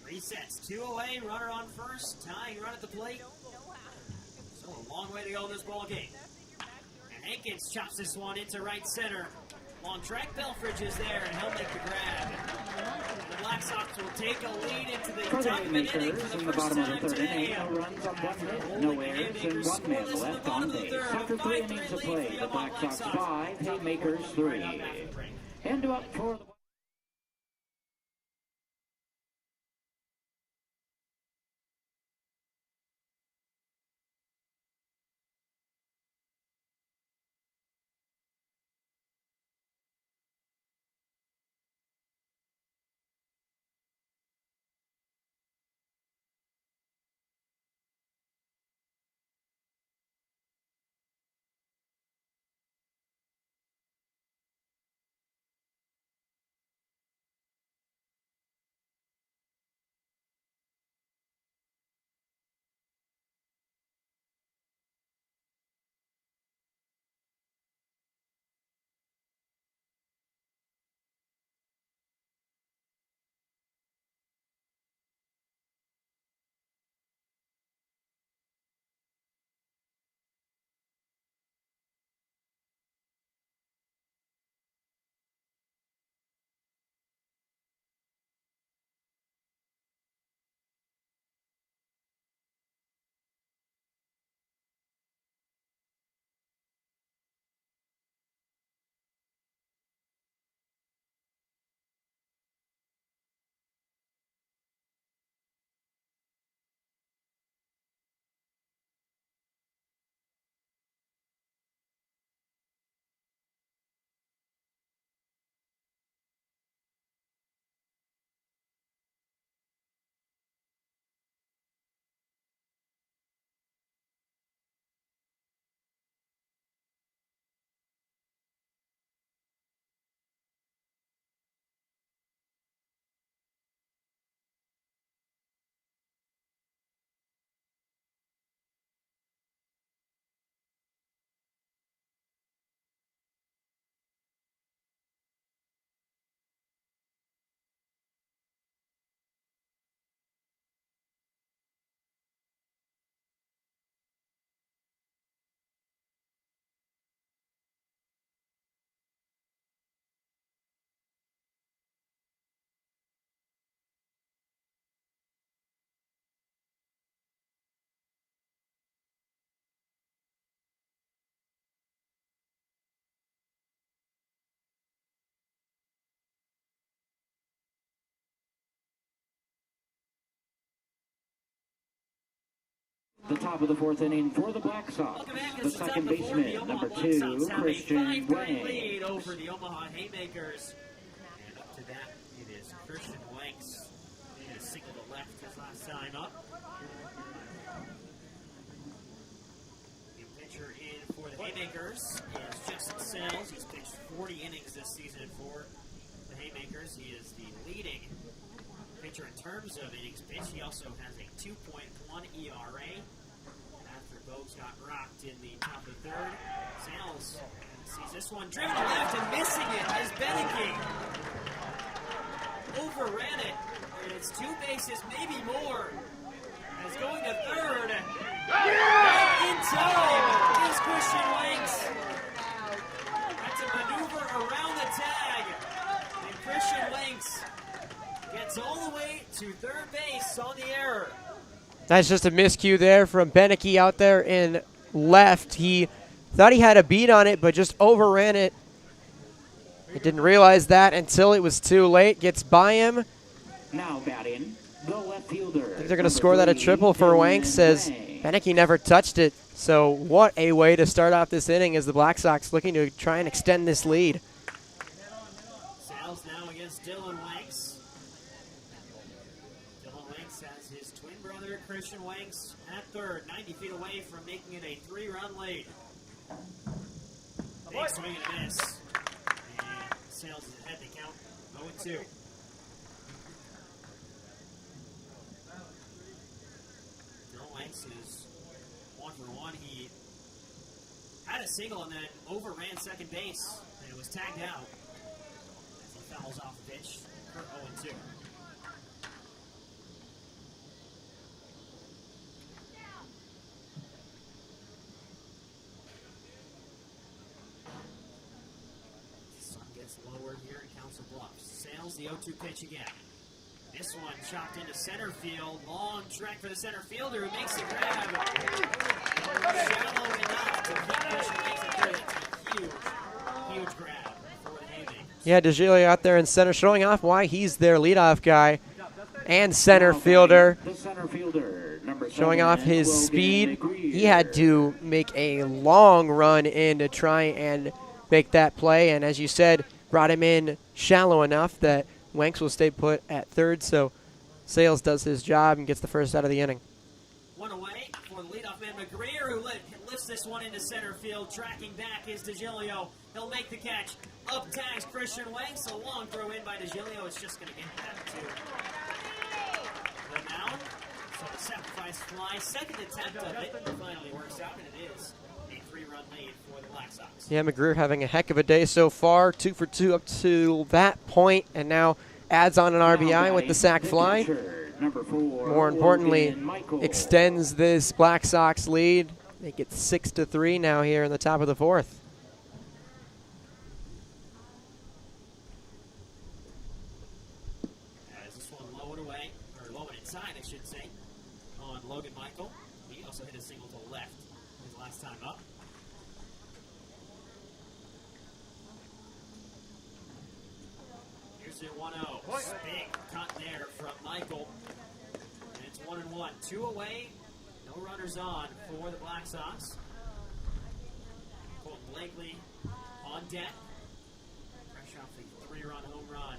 resets, 2 away, runner on first, tying run at the plate. So a long way to go in this ball game. And Hankins chops this one into right center. Long track, Belfridge is there, and he'll make the grab. The Black Sox will take a lead into the For the top of the inning Haymakers, for the in the first bottom of time the third today. inning, no runs on one hit, Holding no the errors, and Haymakers one man scoreless in the left bottom on of the base. third. After 3 innings of play, the Black Sox 5, Haymakers 3. And up for the... The top of the fourth inning for the Black Sox. The second baseman, number 2, Christian Wang. Wang. Lead over the Omaha Haymakers. And up to that, it is Christian Wanks. He had a single to left his last time up. The pitcher in for the Haymakers is Justin Sells. He's pitched 40 innings this season for the Haymakers. He is the leading pitcher in terms of innings pitched. He also has a 2.1 ERA. After Bogues got rocked in the top of the third, Sales sees this one driven to left and missing it as Beneke overran it. And it's 2 bases, maybe more. As going to third, right in time is Christian Wanks. That's a maneuver around the tag, and Christian Wanks gets all the way to third base on the error. That's just a miscue there from Beneke out there in left. He thought he had a beat on it, but just overran it. He didn't realize that until it was too late. Gets by him. Now batting, the left fielder. I think they're going to score that a triple for Wanks, says Beneke never touched it. So what a way to start off this inning as the Black Sox looking to try and extend this lead. Sales now against Dylan Wanks. Dylan Wanks has his twin brother Christian Wanks at third, 90 feet away from making it a 3-run lead. Big swing and a miss. And Sales is ahead to count 0-2. Dylan Wanks is 1-for-1. He had a single and then overran second base, and it was tagged out as he fouls off the pitch for 0-2. Sun score here in Council Bluffs. Sails the 0-2 pitch again. This one chopped into center field. Long track for the center fielder who makes the grab. Shallow enough to keep pushing things at third. That's a huge grab for the Haymakers. Yeah, DeGilio out there in center, showing off why he's their leadoff guy and center fielder. The center fielder, number Showing 7, off his Logan speed. McGreer. He had to make a long run in to try and make that play. And as you said, brought him in shallow enough that Wanks will stay put at third. So Sales does his job and gets the first out of the inning. One away for the leadoff man McGreer, who lifts this one into center field. Tracking back is DeGilio. He'll make the catch. Up tags Christian Wanks. A long throw in by DeGilio. It's just going to get back to the mound. So the sacrifice fly, second attempt of it, finally works out, and it is a 3-run lead for the Black Sox. Yeah, McGreer having a heck of a day so far. 2 for 2 up to that point, and now adds on an RBI with the sac fly. Number 4, More importantly, extends this Black Sox lead. Make it 6-3 now here in the top of the fourth. As this one low and away, or low and inside, I should say, on Logan Michael. He also hit a single to the left his last time up. Here's the 1-0. Big cut there from Michael. And it's 1-1. 2 away. No runners on for the Black Sox. Colton Blakely on deck. Fresh off the 3-run home run.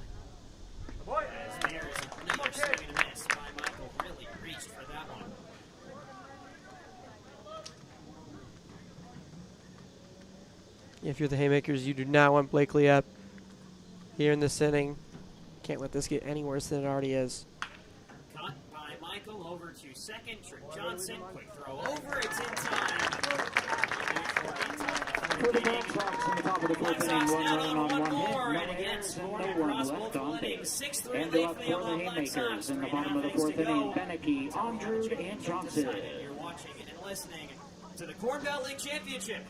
As there is another swing and a miss by Michael. Really reached for that one. If you're the Haymakers, you do not want Blakely up here in this inning. Can't let this get any worse than it already is. Cut by Michael over to second. Trick Johnson, quick throw over. It's in time. For the Black Sox in the top of the Black fourth Sox inning, out 1 on run on one 1 more, hit, and no again errors, scoring and 1 across left multiple on innings. base. 6-3 And lead up for for the the Black Haymakers Sox. in the 3.5 bottom of the innings to fourth inning, go. Beneke, Andrew, and Johnson. You're watching and listening to the Corn Belt League Championship.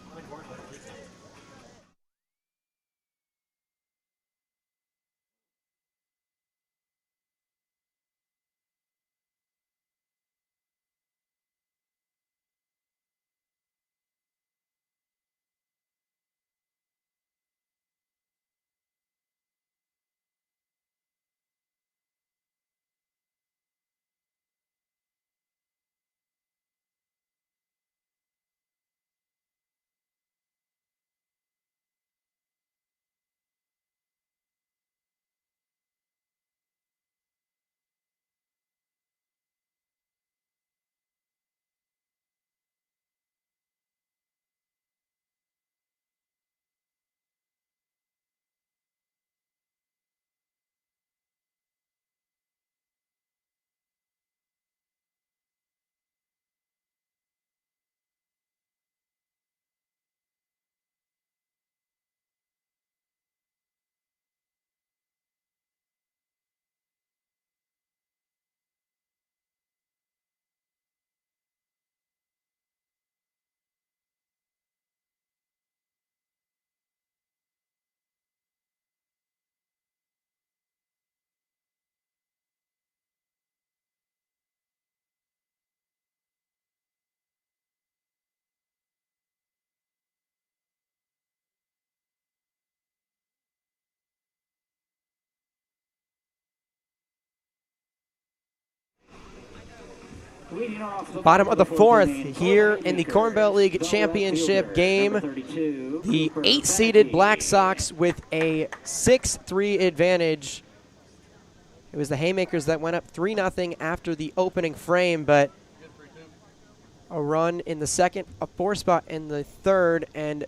Bottom of the fourth here in the Corn Belt League Championship game. The 8-seeded Black Sox with a 6-3 advantage. It was the Haymakers that went up 3-0 after the opening frame, but a run in the second, a 4 spot in the third, and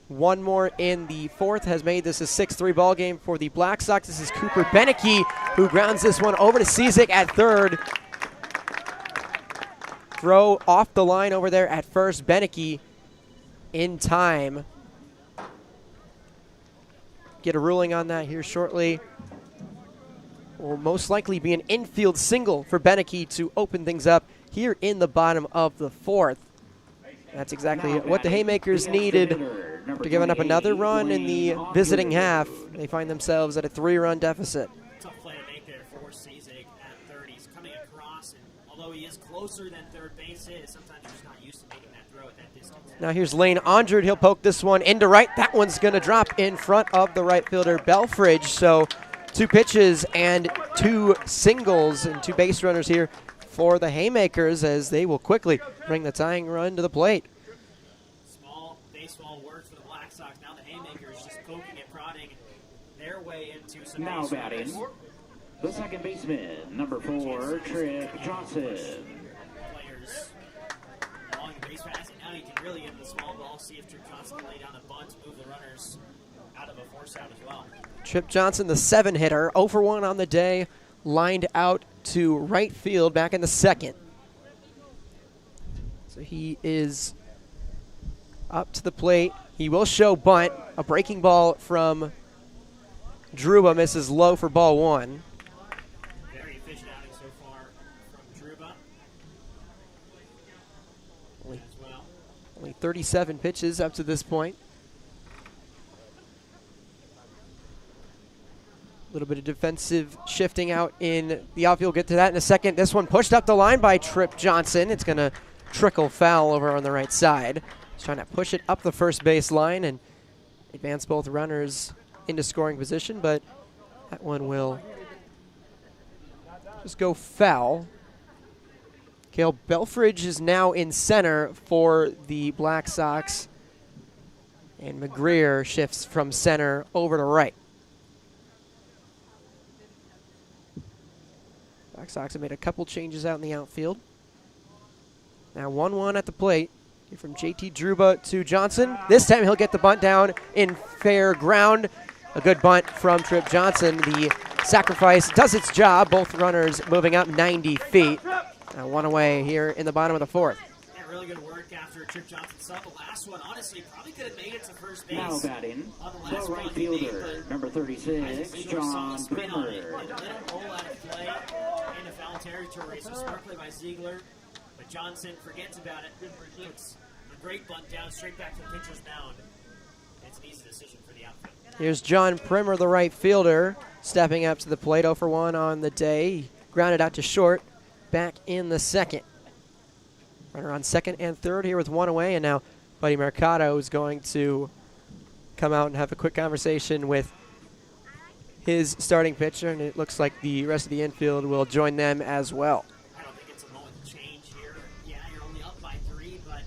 one more in the fourth has made this a 6-3 ball game for the Black Sox. This is Cooper Beneke who grounds this one over to Cizik at third. Throw off the line over there at first. Beneke in time. Get a ruling on that here shortly. Will most likely be an infield single for Beneke to open things up here in the bottom of the fourth. That's exactly what the Haymakers needed After giving up another run in the visiting half, they find themselves at a 3-run deficit. Tough play to make there for Cizig at third. He's coming across, and although he is closer than third base is, sometimes he's just not used to making that throw at that distance. Now here's Lane Andrew. He'll poke this one into right. That one's going to drop in front of the right fielder, Belfridge. So 2 pitches and 2 singles and 2 base runners here for the Haymakers as they will quickly bring the tying run to the plate. Small baseball work for the Black Sox. Now the Haymakers just poking and prodding their way into some Now base batting, runners. the second baseman, number 4, Tripp Johnson. Players along the base pass, and now you can really get into the small ball, see if Tripp Johnson can lay down a bunt, move the runners out of a force out as well. Tripp Johnson, the 7-hitter, 0 for 1 on the day, lined out to right field back in the second. So he is up to the plate. He will show bunt. A breaking ball from Druba misses low for ball 1. Very efficient outing so far from Druba Only, as well. only 37 pitches up to this point. A little bit of defensive shifting out in the outfield. Get to that in a second. This one pushed up the line by Tripp Johnson. It's going to trickle foul over on the right side. He's trying to push it up the first base line and advance both runners into scoring position, but that one will just go foul. Cale Belfridge is now in center for the Black Sox, and McGreer shifts from center over to right. Black Sox have made a couple changes out in the outfield. Now 1-1 at the plate. Here from JT Druba to Johnson. This time he'll get the bunt down in fair ground. A good bunt from Tripp Johnson. The sacrifice does its job. Both runners moving up 90 feet. Now 1 away here in the bottom of the 4th. Yeah, really good work after Tripp Johnson saw the last one. Honestly, probably could have made it to first base. Now batting, on the the last right one he made, fielder, but number 36, Ziegler saw John the spin on it. Brimmer. And let him roll out of play into foul territory. So smart play by Ziegler. But Johnson forgets about it. Puts a great bunt down straight back to the pitcher's mound. It's an easy decision for the outfield. Here's John Primer, the right fielder, stepping up to the plate. 0 for 1 on the day. He grounded out to short back in the second. Runner on second and third here with 1 away, and now Buddy Mercado is going to come out and have a quick conversation with his starting pitcher, and it looks like the rest of the infield will join them as well. I don't think it's a moment to change here. Yeah, you're only up by 3, but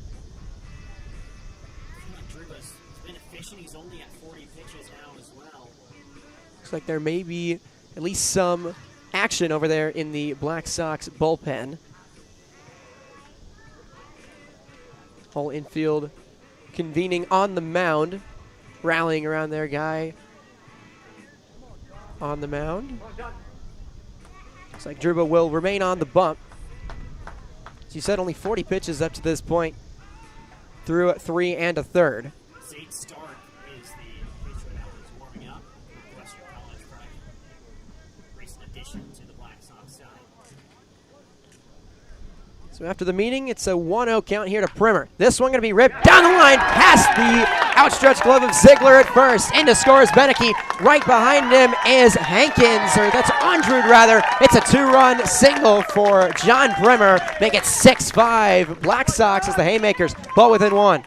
Druba's been efficient. He's only at 40 pitches now as well. Looks like there may be at least some action over there in the Black Sox bullpen. Whole infield convening on the mound, rallying around their guy on the mound. Looks like Druba will remain on the bump. As you said, only 40 pitches up to this point, through 3 and a third. Zane Stark is the pitcher that was warming up for Western College Friday. Recent addition to the Black Sox side. So after the meeting, it's a 1-0 count here to Primer. This one going to be ripped down the line past the outstretched glove of Ziegler at first. Into scores Beneke. Right behind him is Hankins, or that's Andrew rather. It's a 2-run single for John Primer. Make it 6-5. Black Sox as the Haymakers, but within 1.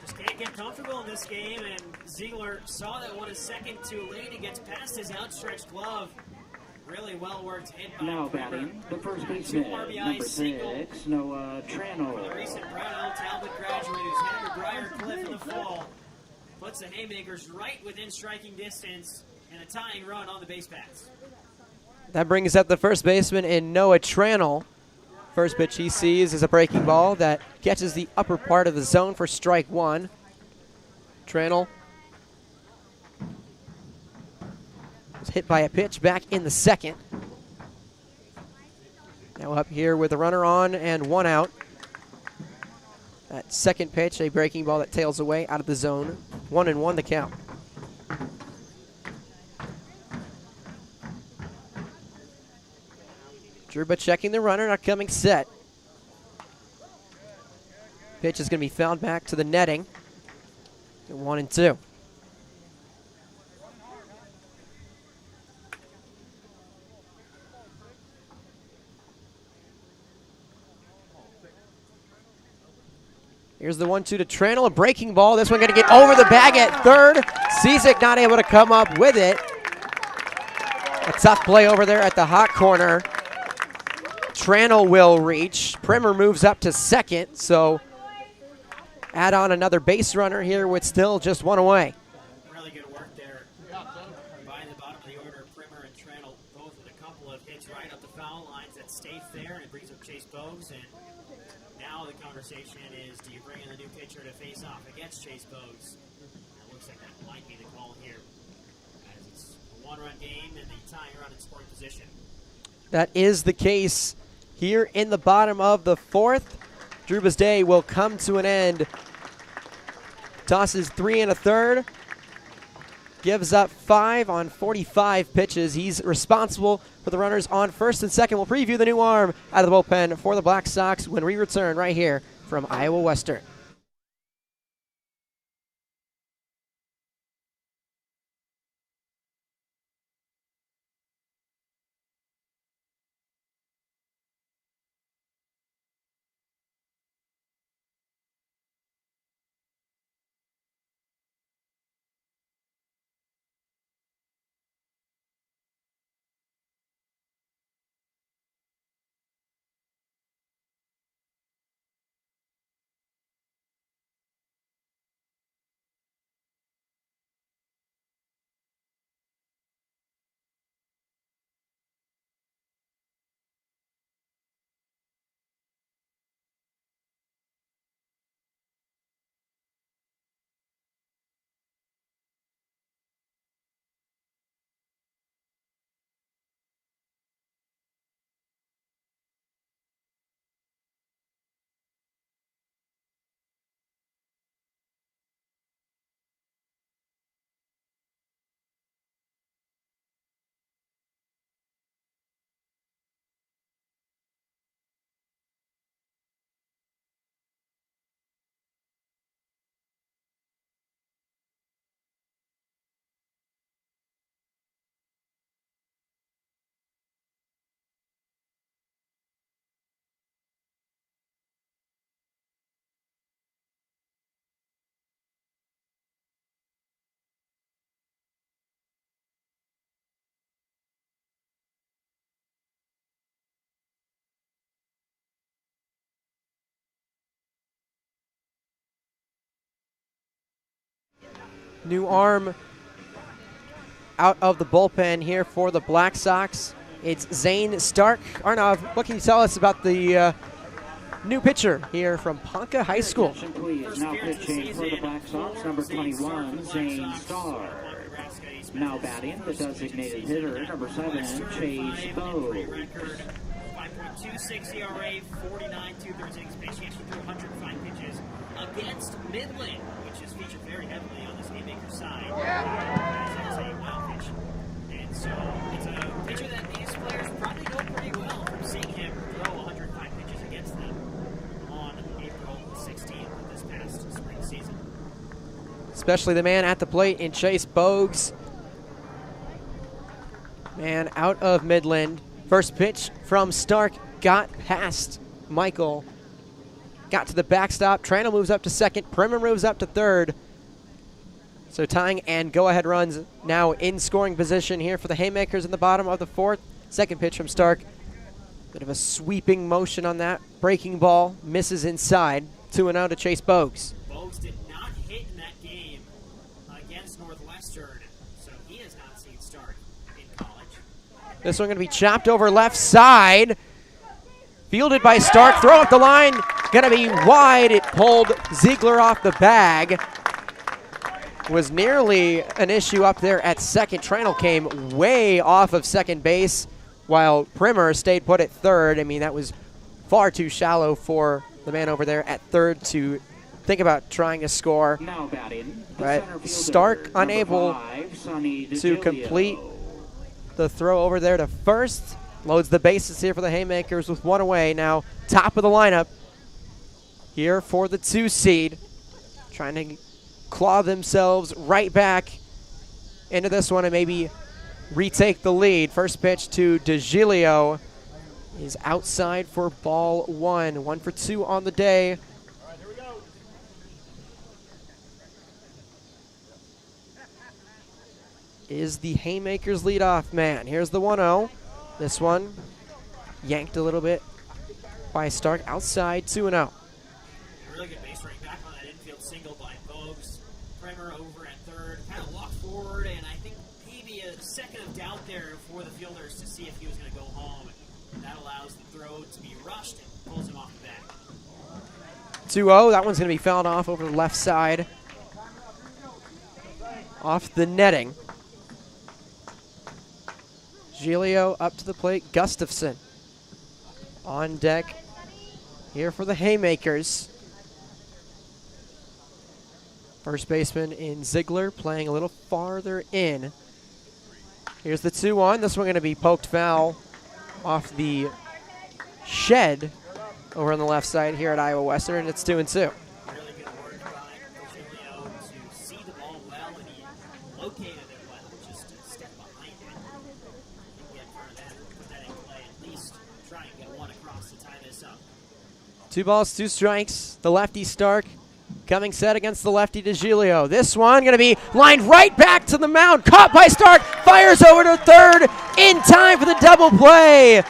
Just can't get comfortable in this game, and Ziegler saw that one a second too late. He gets past his outstretched glove. Really well worked hit by Now Primer. batting, the first 2 baseman, RBI number single 6, Noah for the Tranel. recent Brownell Talbot graduate who's headed to Briar Cliff in the fall. Puts the Haymakers right within striking distance and a tying run on the base paths. That brings up the first baseman in Noah Tranel. First pitch he sees is a breaking ball that catches the upper part of the zone for strike 1. Tranel was hit by a pitch back in the second. Now up here with a runner on and 1 out. That second pitch, a breaking ball that tails away out of the zone. 1-1 the count. Druba checking the runner, not coming set. Pitch is going to be fouled back to the netting. 1-2. Here's the 1-2 to Tranel, a breaking ball. This one going to get over the bag at third. Cizik not able to come up with it. A tough play over there at the hot corner. Tranel will reach. Primer moves up to second, so add on another base runner here with still just one away. Really good work there by the bottom of the order. Primer and Tranel both with a couple of hits right up the foul lines that stay fair, and it brings up Chase Bogues. And now the conversation is, do you bring in the new pitcher to face off against Chase Bogues? It looks like that might be the call here, as it's a one-run game and the tying run in scoring position. That is the case here in the bottom of the fourth. Druba's day will come to an end. Tosses 3 1/3. Gives up 5 on 45 pitches. He's responsible for the runners on first and second. We'll preview the new arm out of the bullpen for the Black Sox when we return right here from Iowa Western. New arm out of the bullpen here for the Black Sox. It's Zane Stark. Arnav, what can you tell us about the new pitcher here from Ponca High School? Please. Now pitching for the Black Sox, number 21, Zane Stark. Now batting, the designated hitter, number 7, Chase Bogues. 5.26 ERA, 49 2/3 innings pitched. He actually threw 105 pitches against Midland, which is featured very heavily on this Haymakers side. As a wild pitch. And so it's a pitcher that these players probably know pretty well from seeing him throw 105 pitches against them on April 16th of this past spring season. Especially the man at the plate in Chase Bogues. Man out of Midland. First pitch from Stark got past Michael. Got to the backstop. Tranel moves up to second. Primer moves up to third. So tying and go-ahead runs now in scoring position here for the Haymakers in the bottom of the fourth. Second pitch from Stark. Bit of a sweeping motion on that. Breaking ball. Misses inside. 2-0 to Chase Bogues. Bogues did not hit in that game against Northwestern, so he has not seen Stark in college. This one going to be chopped over left side. Fielded by Stark. Throw up the line. Going to be wide. It pulled Ziegler off the bag. Was nearly an issue up there at second. Tranel came way off of second base while Primer stayed put at third. I mean, that was far too shallow for the man over there at third to think about trying to score. Now batting, Right. Stark unable to complete the throw over there to first. Loads the bases here for the Haymakers with one away. Now top of the lineup here for the 2 seed. Trying to claw themselves right back into this one and maybe retake the lead. First pitch to DeGilio is outside for ball one. 1 for 2 on the day. Is the Haymakers leadoff man. Here's the 1-0. This one yanked a little bit by Stark outside, 2-0. Really good base running back on that infield single by Bogues. Bremer over at third, kind of walked forward, and I think maybe a second of doubt there for the fielders to see if he was going to go home. And that allows the throw to be rushed and pulls him off the back. 2-0. That one's going to be fouled off over the left side. Off the netting. Gilio up to the plate. Gustafson on deck here for the Haymakers. First baseman in Ziegler playing a little farther in. Here's the 2-1. This one going to be poked foul off the shed over on the left side here at Iowa Western. It's 2-2. Really good work by Julio to see the ball well, and he located it well, just to step behind it. Get in front of that, put that in play, at least try and get one across to tie this up. 2 balls, 2 strikes. The lefty Stark coming set against the lefty DeGilio. This one going to be lined right back to the mound. Caught by Stark. Fires over to third in time for the double play.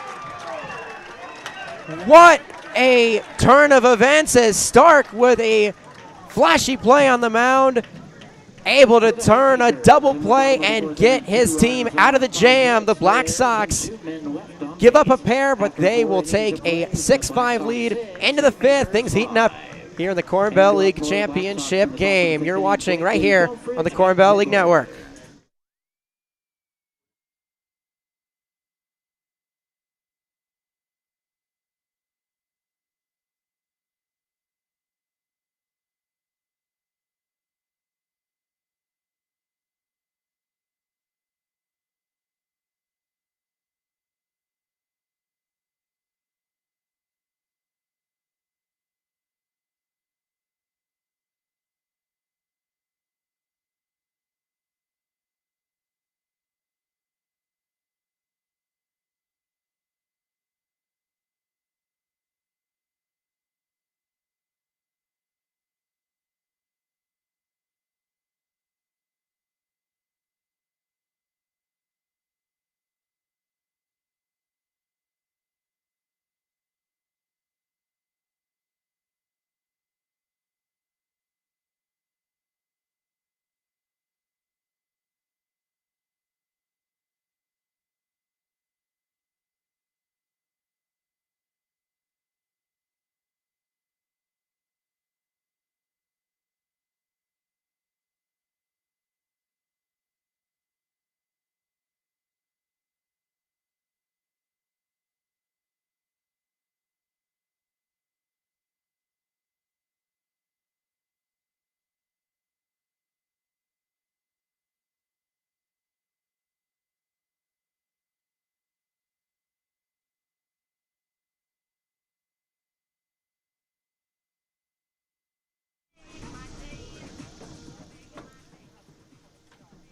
What a turn of events as Stark with a flashy play on the mound. Able to turn a double play and get his team out of the jam. The Black Sox give up a pair, but they will take a 6-5 lead into the 5th. Things heating up here in the Corn Belt League Championship game. You're watching right here on the Corn Belt League Network.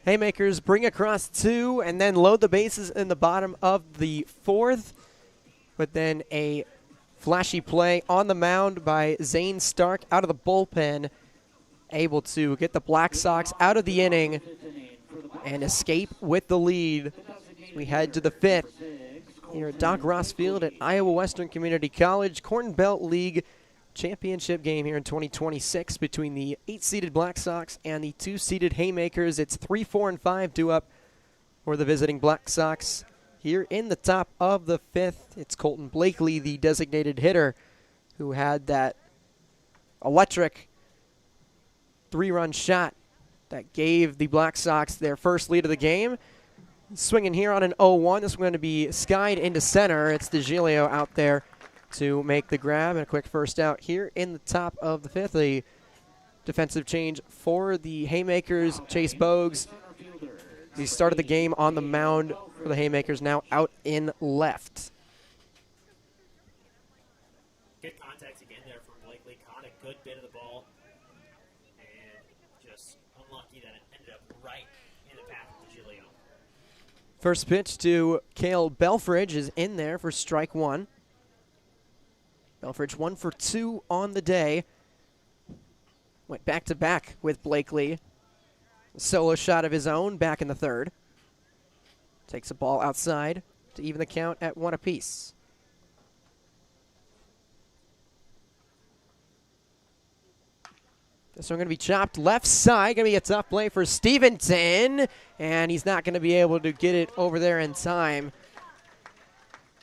Haymakers bring across 2 and then load the bases in the bottom of the 4th. But then a flashy play on the mound by Zane Stark out of the bullpen. Able to get the Black Sox out of the inning and escape with the lead. We head to the 5th here at Doc Ross Field at Iowa Western Community College. Corn Belt League Championship game here in 2026 between the 8-seeded Black Sox and the 2-seeded Haymakers. It's 3, 4, and 5 due up for the visiting Black Sox. Here in the top of the 5th, it's Colton Blakely, the designated hitter, who had that electric 3-run shot that gave the Black Sox their first lead of the game. Swinging here on an 0-1. This is going to be skied into center. It's DeGilio out there to make the grab, and a quick first out here in the top of the 5th. A defensive change for the Haymakers. Chase Bogues, he started the game on the mound for the Haymakers, now out in left. Good contact again there from Blakely. Caught a good bit of the ball and just First pitch to Cale Belfridge is in there for strike one. Belfridge 1 for 2 on the day. Went back-to-back with Blakely. A solo shot of his own back in the third. Takes a ball outside to even the count at 1 apiece. This one going to be chopped left side. Going to be a tough play for Stevenson. And he's not going to be able to get it over there in time.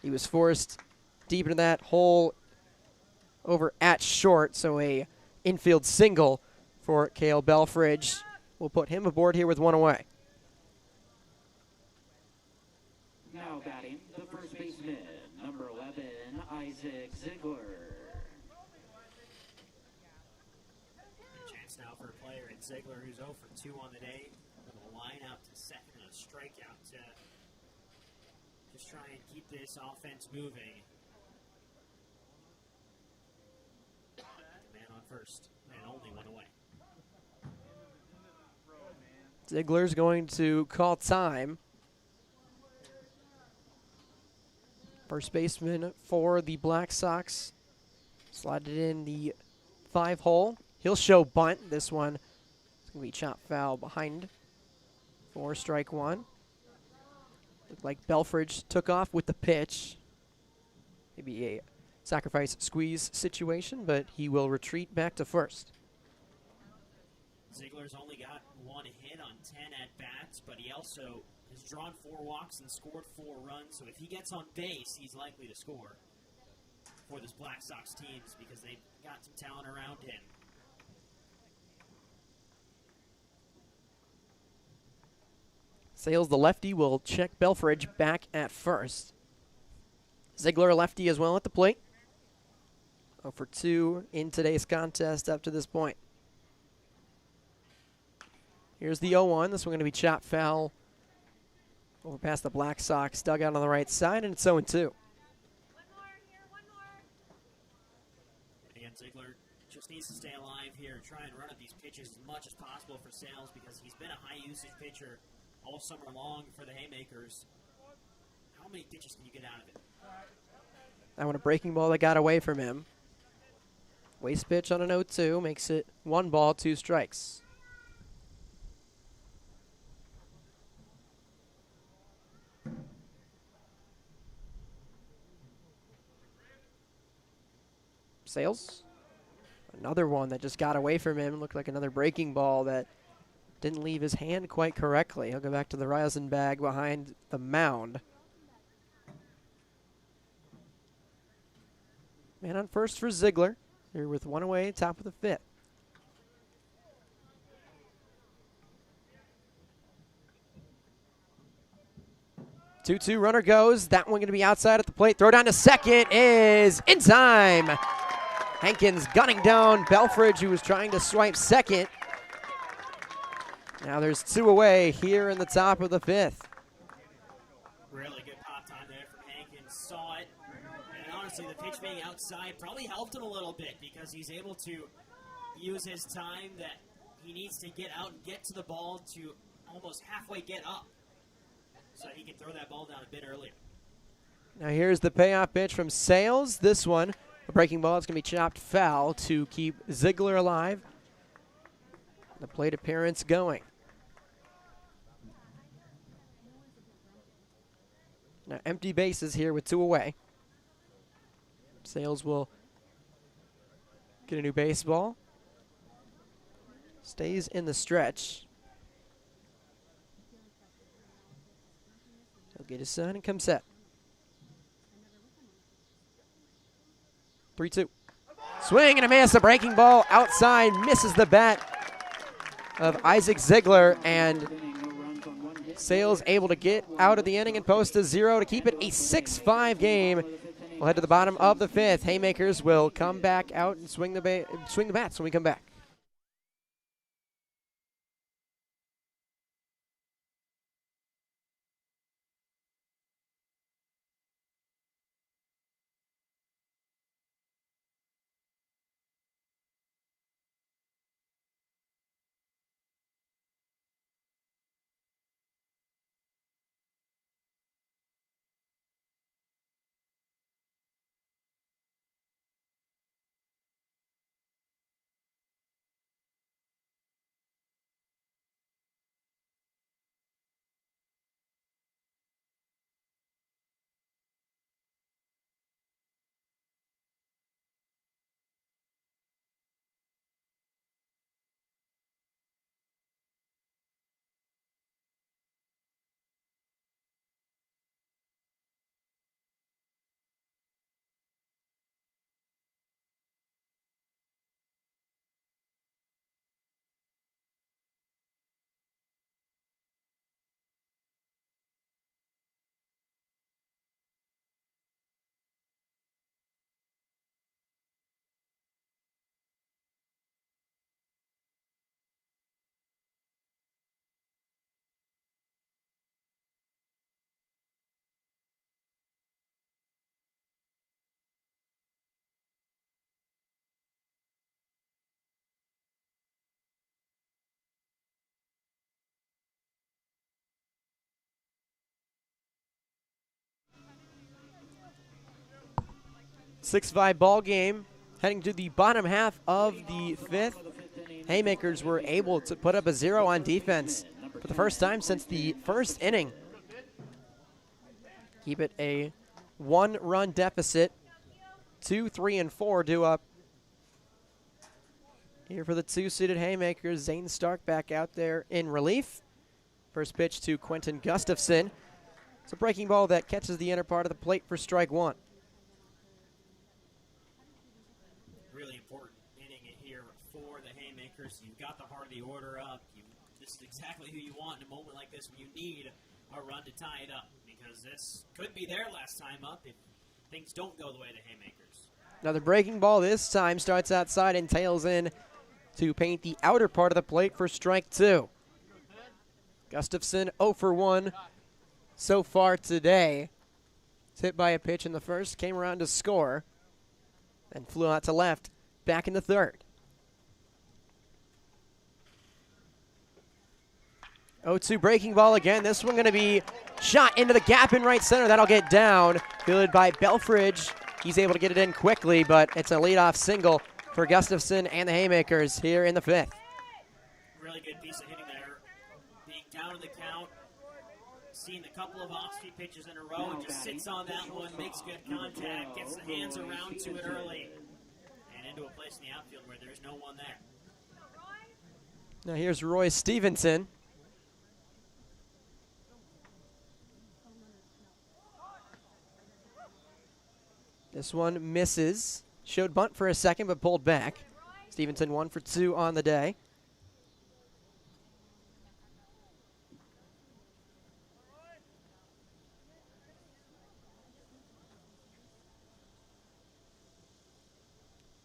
He was forced deep into that hole over at short. So a infield single for Cale Belfridge. We'll put him aboard here with 1 away. Now batting, the first baseman, number 11, Isaac Ziegler. Chance now for a player in Ziegler, who's 0 for 2 on the day, with a line out to second and a strikeout to just try and keep this offense moving. Man on first, and only 1 away. Ziegler's going to call time. First baseman for the Black Sox. Slided in the 5 hole. He'll show bunt. This one is going to be chopped foul behind for strike one. Looked like Belfridge took off with the pitch. Maybe a sacrifice squeeze situation, but he will retreat back to first. Ziegler's only got 1 hit on 10 at-bats, but he also has drawn 4 walks and scored 4 runs, so if he gets on base, he's likely to score for this Black Sox teams because they've got some talent around him. Sales, the lefty, will check Belfridge back at first. Ziegler, lefty as well at the plate. 0 for 2 in today's contest up to this point. Here's the 0-1. This one going to be chopped foul over past the Black Sox dugout on the right side, and it's 0-2. Again, Ziegler just needs to stay alive here and try and run at these pitches as much as possible for Sales because he's been a high-usage pitcher all summer long for the Haymakers. How many pitches can you get out of it? That one a breaking ball that got away from him. Waste pitch on an 0-2 makes it 1 ball, 2 strikes. Sales. Another one that just got away from him. Looked like another breaking ball that didn't leave his hand quite correctly. He'll go back to the rosin bag behind the mound. Man on first for Ziegler. Here with 1 away, top of the 5th. Two runner goes. That one going to be outside at the plate. Throw down to second is in time. Hankins gunning down Belfridge, who was trying to swipe second. Now there's 2 away here in the top of the 5th. Really good pop time there from Hankins. Saw it. And honestly, the pitch being outside probably helped him a little bit because he's able to use his time that he needs to get out and get to the ball to almost halfway get up so he can throw that ball down a bit earlier. Now here's the payoff pitch from Sales. This one, a breaking ball, is going to be chopped foul to keep Ziegler alive. The plate appearance going. Now empty bases here with 2 away. Sales will get a new baseball. Stays in the stretch. He'll get his sign and come set. 3-2. Swing and a miss. A breaking ball outside. Misses the bat of Isaac Ziegler. And Sales able to get out of the inning and post a 0 to keep it a 6-5 game. We'll head to the bottom of the 5th. Haymakers will come back out and swing the bats when we come back. 6-5 ball game. Heading to the bottom half of the 5th. Haymakers were able to put up a 0 on defense for the first time since the first inning. Keep it a 1-run deficit. 2, 3, and 4 due up. Here for the 2-suited Haymakers, Zane Stark back out there in relief. First pitch to Quentin Gustafson. It's a breaking ball that catches the inner part of the plate for strike 1. Really important inning here for the Haymakers. You've got the heart of the order up. This is exactly who you want in a moment like this when you need a run to tie it up, because this could be their last time up if things don't go the way of the Haymakers. Another breaking ball this time starts outside and tails in to paint the outer part of the plate for strike 2. Gustafson 0 for 1 so far today. It's hit by a pitch in the first, came around to score, then flew out to left, back in the third. 0-2 breaking ball again. This one going to be shot into the gap in right center. That'll get down. Fielded by Belfridge. He's able to get it in quickly, but it's a leadoff single for Gustafson and the Haymakers here in the 5th. Really good piece of hitting there. Being down in the count, seeing a couple of off-speed pitches in a row, and just sits on that one, makes good contact, gets the hands around to it early, and into a place in the outfield where there's no one there. Now here's Roy Stevenson. This one misses. Showed bunt for a second, but pulled back. Stevenson 1 for 2 on the day.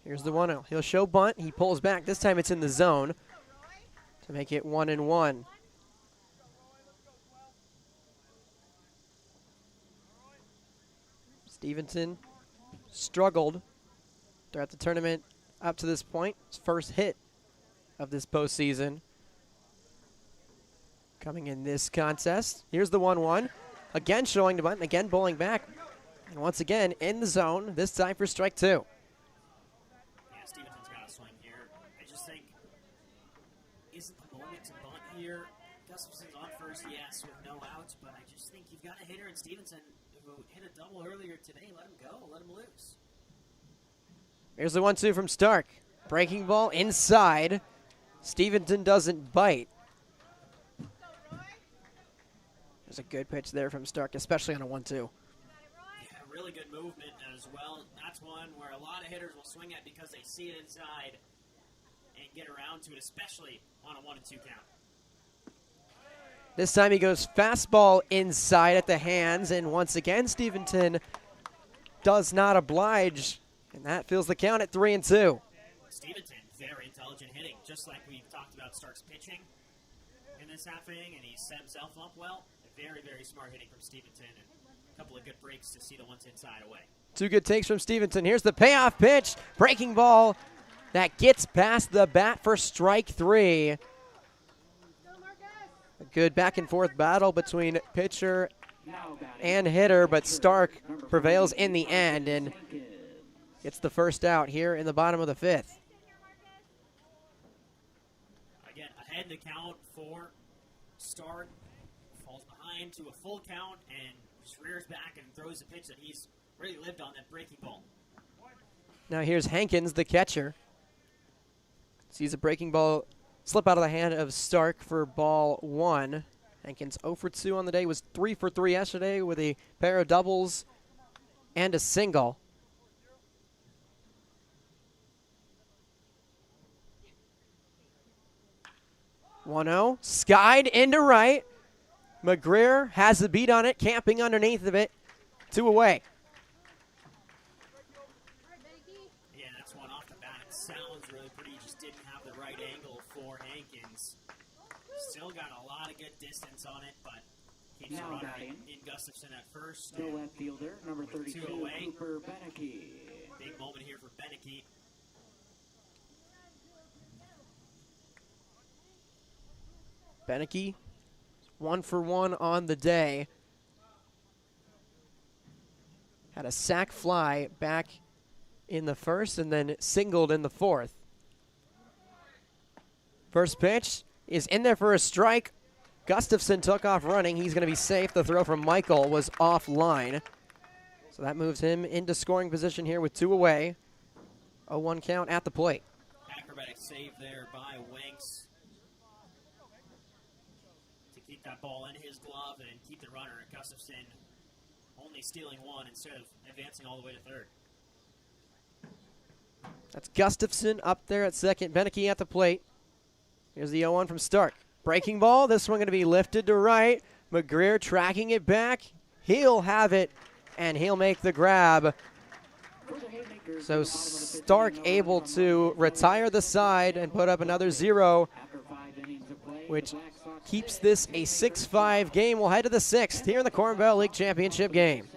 Here's the 1-0. He'll show bunt. He pulls back. This time it's in the zone to make it 1-1. Stevenson struggled throughout the tournament up to this point. His first hit of this postseason coming in this contest. Here's the 1-1. Again showing the bunt, again bowling back. And once again in the zone, this time for strike 2. Yeah, Stevenson's got a swing here. I just think, isn't the moment to bunt here? Gustafson's on first, yes, with no outs, but I just think you've got a hitter in Stevenson who hit a double earlier today. Let him go, let him loose. Here's the 1-2 from Stark. Breaking ball inside. Stevenson doesn't bite. There's a good pitch there from Stark, especially on a 1-2. Yeah, really good movement as well. That's one where a lot of hitters will swing at because they see it inside and get around to it, especially on a 1-2 count. This time he goes fastball inside at the hands, and once again Stevenson does not oblige, and that fills the count at 3-2. Stevenson, very intelligent hitting, just like we talked about Stark's pitching in this half inning, and he set himself up well. Very, very smart hitting from Stevenson, and a couple of good breaks to see the ones inside away. 2 good takes from Stevenson. Here's the payoff pitch. Breaking ball that gets past the bat for strike 3. A good back-and-forth battle between pitcher and hitter, but Stark prevails in the end and gets the first out here in the bottom of the 5th. Again, ahead in the count for Stark. Falls behind to a full count and just rears back and throws a pitch that he's really lived on, that breaking ball. Now here's Hankins, the catcher. Sees a breaking ball slip out of the hand of Stark for ball 1. Hankins 0 for 2 on the day, was 3 for 3 yesterday with a pair of doubles and a single. (1-0) skied into right. McGreer has the beat on it, camping underneath of it. 2 away. Yeah, that's one off the bat. It sounds really pretty. Just didn't have the right angle for Hankins. Still got a lot of good distance on it, but keeps Now running batting. in Gustafson at first. The left fielder, number 32, 2 away. Cooper Beneke. Big moment here for Beneke. Beneke 1 for 1 on the day. Had a sac fly back in the first and then singled in the fourth. First pitch is in there for a strike. Gustafson took off running. He's going to be safe. The throw from Michael was offline. So that moves him into scoring position here with 2 away. 0-1 count at the plate. Acrobatic save there by Winks to keep that ball in his glove and keep the runner. Gustafson only stealing 1 instead of advancing all the way to third. That's Gustafson up there at second. Beneke at the plate. Here's the 0-1 from Stark. Breaking ball. This one going to be lifted to right. McGreer tracking it back. He'll have it, and he'll make the grab. So Stark able to retire the side and put up another 0, which keeps this a 6-5 game. We'll head to the 6th here in the Corn Belt League Championship game.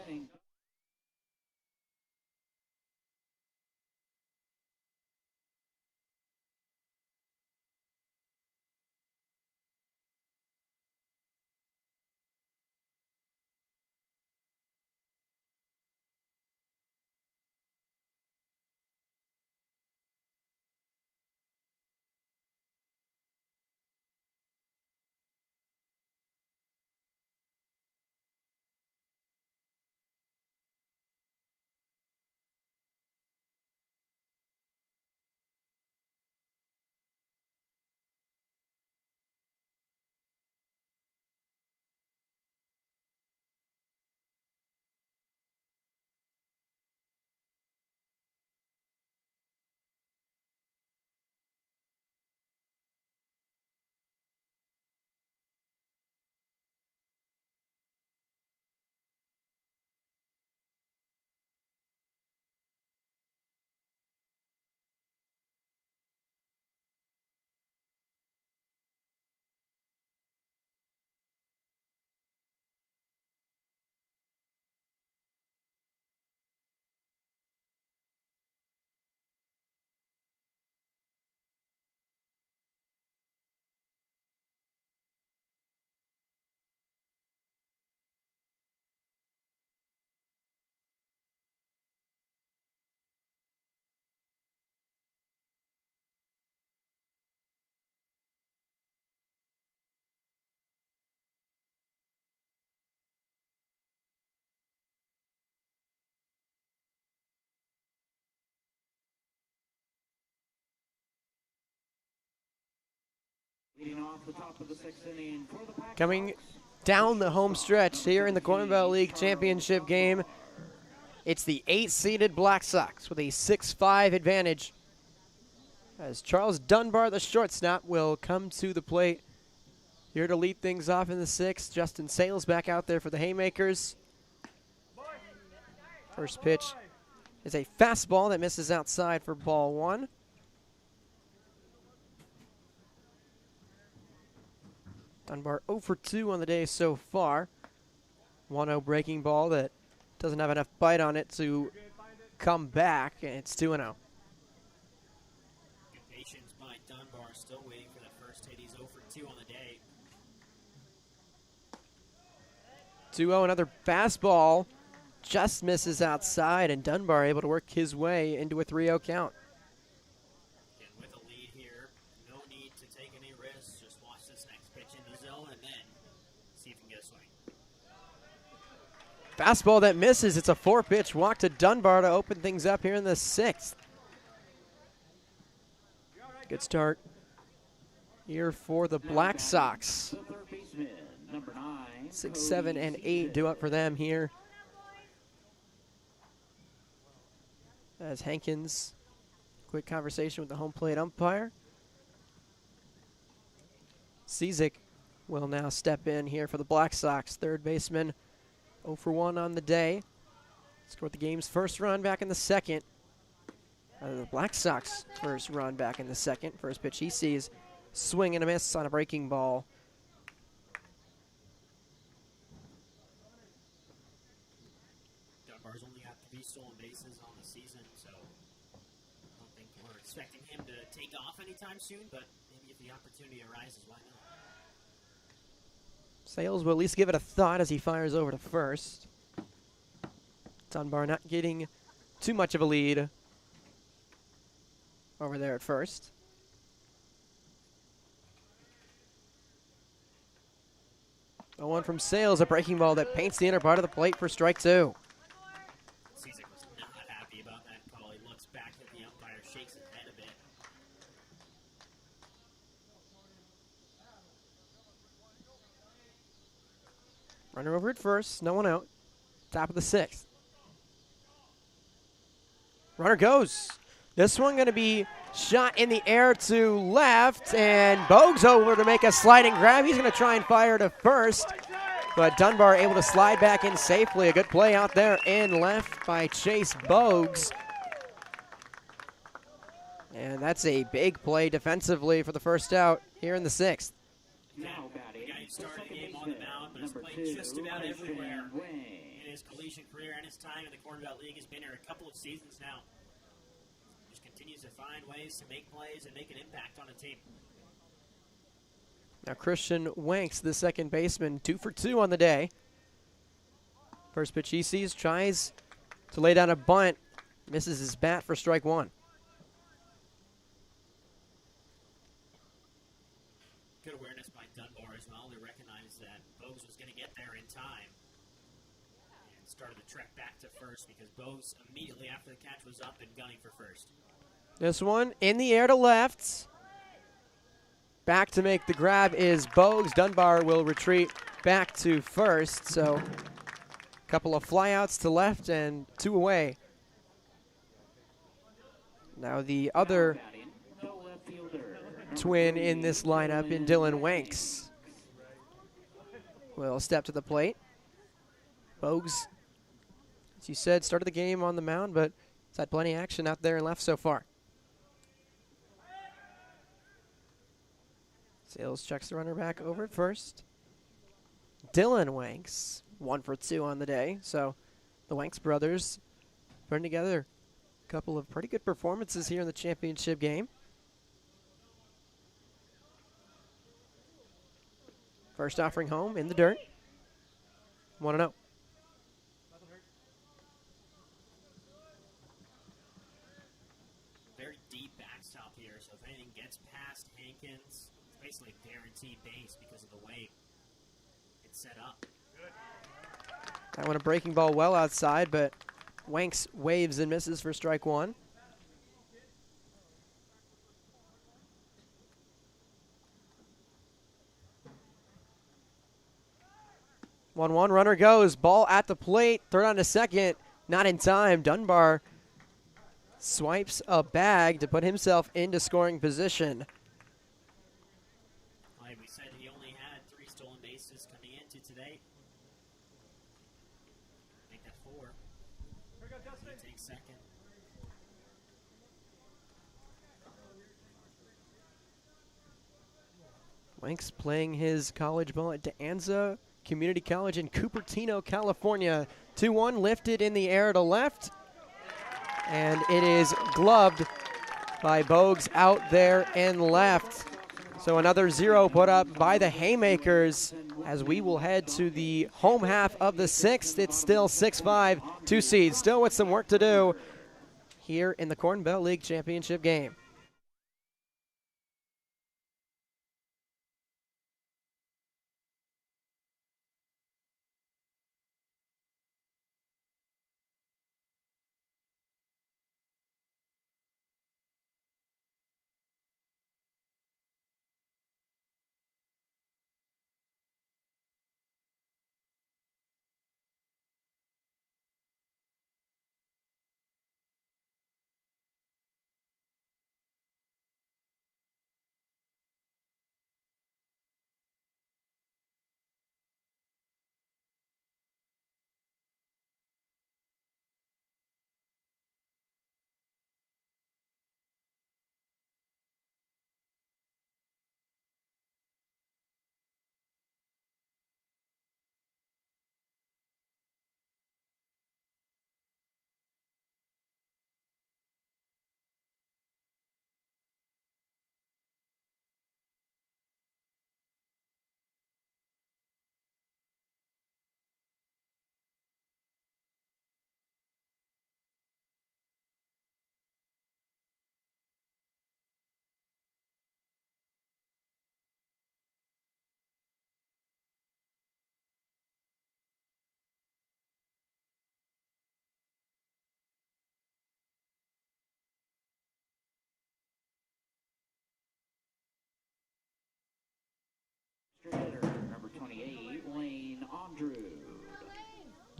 Coming down the home stretch here in the Corn Belt League Championship game, it's the 8-seeded Black Sox with a 6-5 advantage. As Charles Dunbar, the shortstop, will come to the plate here to lead things off in the 6th. Justin Sales back out there for the Haymakers. First pitch is a fastball that misses outside for ball 1. Dunbar 0 for 2 on the day so far. 1-0 breaking ball that doesn't have enough bite on it to come back, and it's 2-0. Good patience by Dunbar, still waiting for that first hit. He's 0 for 2 on the day. 2-0, another fastball. Just misses outside, and Dunbar able to work his way into a 3-0 count. Again, with a lead here, no need to take any risks. Just watch this next pitch in the zone and then see if you can get a swing. Fastball that misses. It's a 4-pitch walk to Dunbar to open things up here in the 6th. Good start here for the Black Sox. 6, 7, and 8 due up for them here. As Hankins, quick conversation with the home plate umpire. Cizik will now step in here for the Black Sox. Third baseman, 0 for 1 on the day. Scored the game's first run back in the 2nd. The Black Sox first run back in the 2nd. First pitch he sees, swing and a miss on a breaking ball. Dunbar's only got 3 stolen bases on the season, so I don't think we're expecting him to take off anytime soon, but maybe if the opportunity arises, why not? Sales will at least give it a thought as he fires over to first. Dunbar not getting too much of a lead over there at first. The one from Sales, a breaking ball that paints the inner part of the plate for strike two. Cizek was not happy about that call. He looks back at the umpire, shakes his head a bit. Runner over at first, no one out. Top of the sixth. Runner goes. This one going to be shot in the air to left, and Bogues over to make a sliding grab. He's going to try and fire to first, but Dunbar able to slide back in safely. A good play out there in left by Chase Bogues. And that's a big play defensively for the first out here in the sixth. Now batting, The guy who started the game on the mound, but has played just about everywhere in his collegiate career, and his time in the Corn Belt League has been here a couple of seasons now. Just continues to find ways to make plays and make an impact on a team. Now Christian Wanks, the second baseman, 2 for 2 on the day. First pitch he sees, tries to lay down a bunt, misses his bat for strike one. Good awareness by Dunbar as well. They recognized that Bogues was going to get there in time and started the trek back to first because Bogues immediately after the catch was up and gunning for first. This one in the air to left. Back to make the grab is Bogues. Dunbar will retreat back to first. So a couple of flyouts to left and 2 away. Now the other twin in this lineup in Dylan Wanks will step to the plate. Bogues, as you said, started the game on the mound, but he's had plenty of action out there and left so far. Sales checks the runner back over at first. Dylan Wanks, 1 for 2 on the day. So the Wanks brothers putting together a couple of pretty good performances here in the championship game. First offering home in the dirt. 1-0. Very deep backstop here, so if anything gets past Hankins, it's basically a guaranteed base because of the way it's set up. That one a breaking ball well outside, but Wanks waves and misses for strike one. One runner goes, ball at the plate, third on to second, not in time. Dunbar swipes a bag to put himself into scoring position. Like we said, he only had 3 stolen bases coming into today. Make that 4. He takes second. Wanks playing his college ball at De Anza Community College in Cupertino, California. 2-1 lifted in the air to left. And it is gloved by Bogues out there and left. So another 0 put up by the Haymakers as we will head to the home half of the sixth. It's still 6-5, 2 seeds. Still with some work to do here in the Corn Belt League Championship game.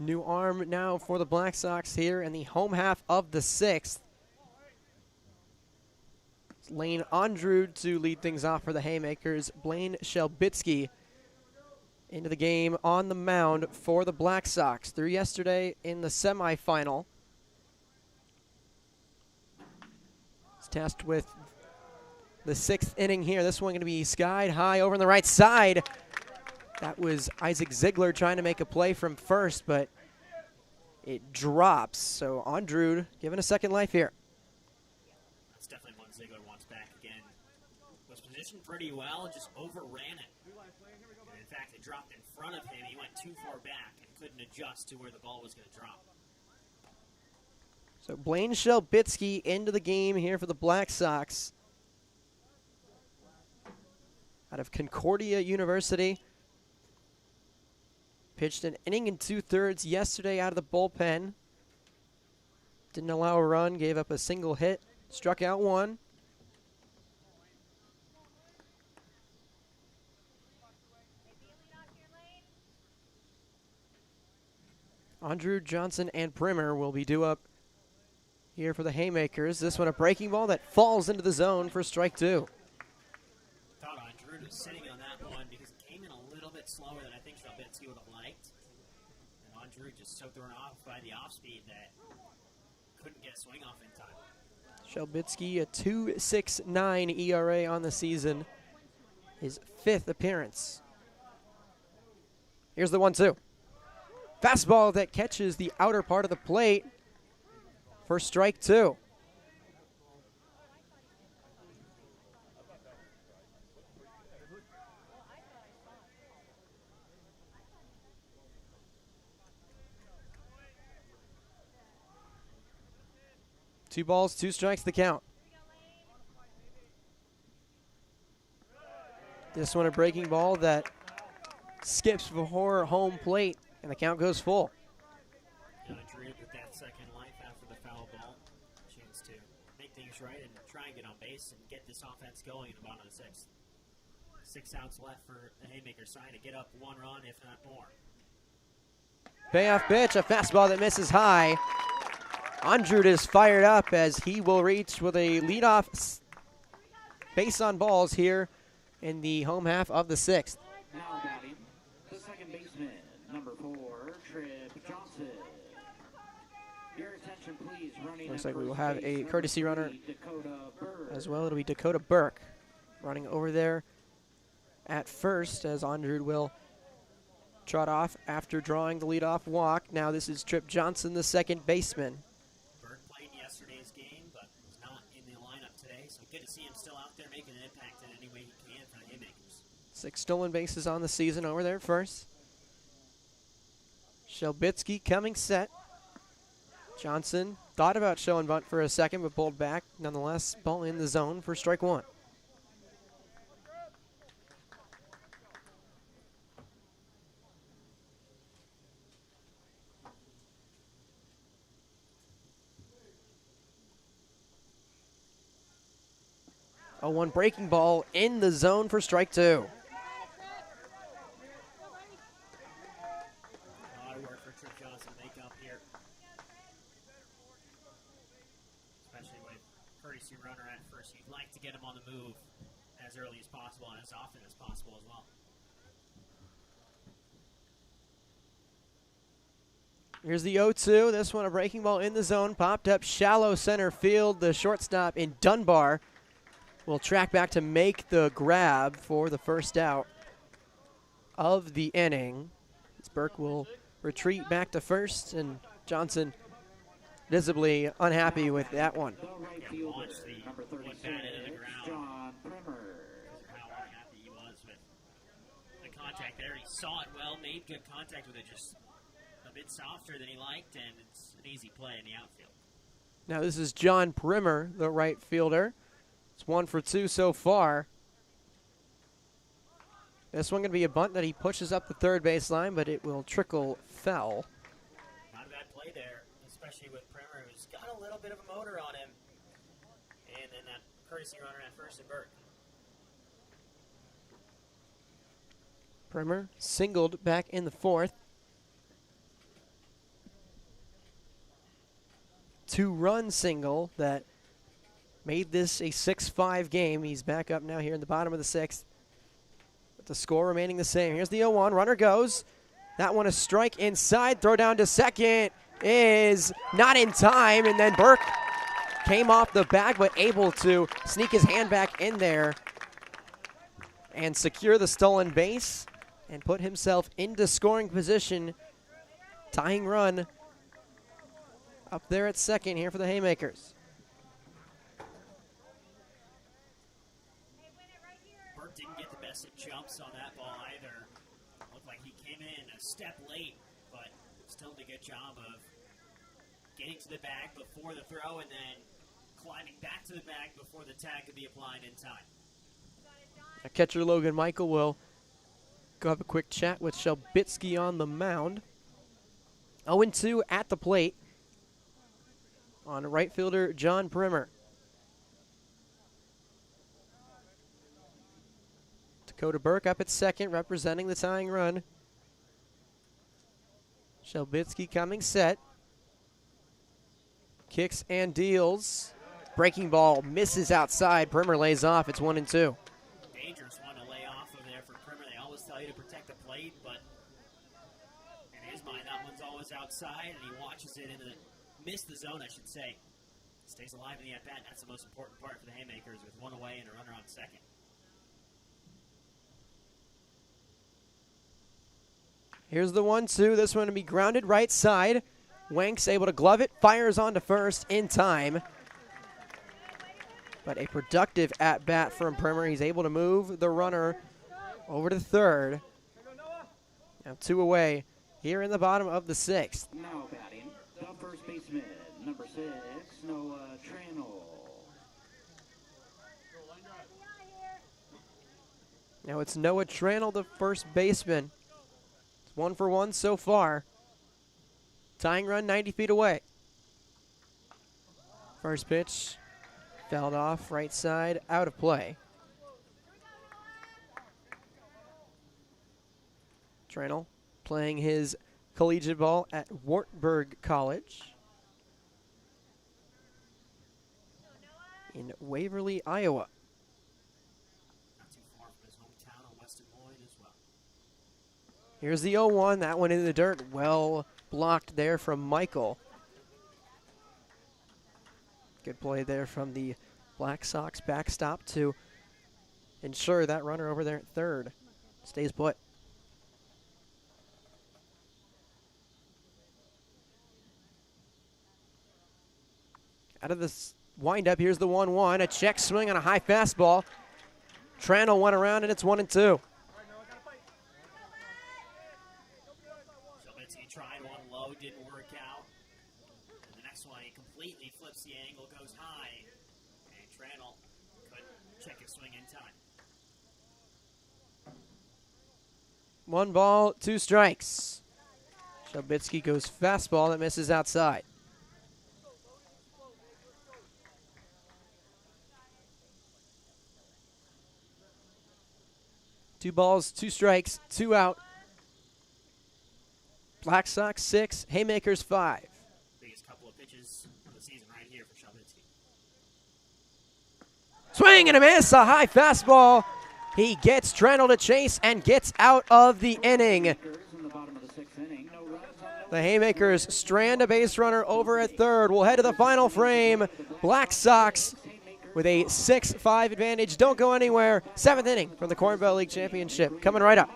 New arm now for the Black Sox here in the home half of the 6th. It's Lane Andrew to lead things off for the Haymakers. Blaine Shelbitsky into the game on the mound for the Black Sox. Through yesterday in the semifinal. He's tasked with the 6th inning here. This one going to be skied high over on the right side. That was Isaac Ziegler trying to make a play from first, but it drops. So Andrew given a second life here. That's definitely one Ziegler wants back again. Was positioned pretty well and just overran it. And in fact, it dropped in front of him. He went too far back and couldn't adjust to where the ball was going to drop. So Blaine Shelbitsky into the game here for the Black Sox. Out of Concordia University. Pitched an inning and 2/3 yesterday out of the bullpen. Didn't allow a run, gave up a single hit, struck out 1. Andrew, Johnson, and Primer will be due up here for the Haymakers. This one a breaking ball that falls into the zone for strike 2. Thought Andrew was sitting on that one because it came in a little bit slower than I think Shelbitsky would have liked. And Andrew just so thrown off by the off speed that couldn't get a swing off in time. Shelbitsky, a 2.69 ERA on the season. His 5th appearance. Here's the 1-2. Fastball that catches the outer part of the plate for strike 2. Two balls, 2 strikes, the count. This one a breaking ball that skips before home plate, and the count goes full. Andrew with that second life after the foul ball. Chance to make things right and try and get on base and get this offense going in the bottom of the 6th. 6 outs left for the Haymakers side to get up 1 run, if not more. Payoff pitch, a fastball that misses high. Andrew is fired up as he will reach with a leadoff base on balls here in the home half of the 6th. Now batting, the second baseman, number 4, Trip Johnson. Your attention, please. Running Looks at like we will first have base, a number courtesy 3, runner Dakota Bird. as well. It'll be Dakota Burke running over there at first as Andrew will trot off after drawing the leadoff walk. Now this is Trip Johnson, the second baseman. Bird played yesterday's game, but was not in the lineup today, so good to see him still out there making an impact in any way he can for the Haymakers. 6 stolen bases on the season over there at first. Shelbitsky coming set. Johnson thought about showing bunt for a second, but pulled back. Nonetheless, ball in the zone for strike 1. A 1 breaking ball in the zone for strike 2. A lot of work for Trip Johnson to make up here. Especially with courtesy runner at first. You'd like to get him on the move as early as possible and as often as possible as well. Here's the 0-2. This one a breaking ball in the zone. Popped up shallow center field. The shortstop in Dunbar will track back to make the grab for the first out of the inning. Burke will retreat back to first, and Johnson visibly unhappy with that one. The right fielder, number 36, John Primer. How unhappy he was with the contact there. He saw it well, made good contact with it, just a bit softer than he liked, and it's an easy play in the outfield. Now this is John Primer, the right fielder. It's 1 for 2 so far. This one going to be a bunt that he pushes up the third baseline, but it will trickle foul. Not a bad play there, especially with Primer, who's got a little bit of a motor on him. And then that courtesy runner at first and Burke. Primer singled back in the 4th. 2-run single that made this a 6-5 game. He's back up now here in the bottom of the 6th. With the score remaining the same. Here's the 0-1. Runner goes. That one a strike inside. Throw down to second is not in time. And then Burke came off the bag but able to sneak his hand back in there and secure the stolen base and put himself into scoring position. Tying run up there at second here for the Haymakers. Burke didn't get the best of jumps on that ball either. Looked like he came in a step late, but still did a good job of getting to the bag before the throw and then climbing back to the bag before the tag could be applied in time. Now catcher Logan Michael will go have a quick chat with Shelbitsky on the mound. 0-2 at the plate on right fielder John Primer. Dakota Burke up at second, representing the tying run. Shelbitsky coming set. Kicks and deals. Breaking ball misses outside. Primer lays off. It's 1-2. Dangerous one to lay off of there for Primer. They always tell you to protect the plate, but in his mind, that one's always outside, and he watches it in the miss the zone, I should say. Stays alive in the at-bat. That's the most important part for the Haymakers with one away and a runner on second. Here's the 1-2. This one to be grounded right side. Wanks able to glove it. Fires on to first in time. But a productive at-bat from Primer. He's able to move the runner over to third. Now 2 away here in the bottom of the 6th. Now batting, the first baseman, number 6, Noah Tranel. Now it's Noah Tranel, the first baseman. It's 1 for 1 so far. Tying run 90 feet away. First pitch, fouled off right side, out of play. Tranel playing his collegiate ball at Wartburg College in Waverly, Iowa. Not too far from his hometown of West Des Moines as well. Here's the 0-1. That one in the dirt. Well blocked there from Michael. Good play there from the Black Sox backstop to ensure that runner over there at third stays put. Out of this windup, here's the 1-1. A check swing on a high fastball. Tranel went around, and it's 1-2. He tried one low, didn't work out. And the next one, he completely flips the angle, goes high. And Tranel couldn't check his swing in time. 1 ball, 2 strikes. Shelbitsky goes fastball that misses outside. Two balls, 2 strikes, 2 out. Black Sox 6, Haymakers 5. Biggest couple of pitches of the season right here for Shelbitsky. Swing and a miss, a high fastball. He gets Tranel to chase and gets out of the inning. The Haymakers strand a base runner over at third. We'll head to the final frame. Black Sox with a 6-5 advantage. Don't go anywhere. 7th inning from the Corn Belt League Championship. Coming right up.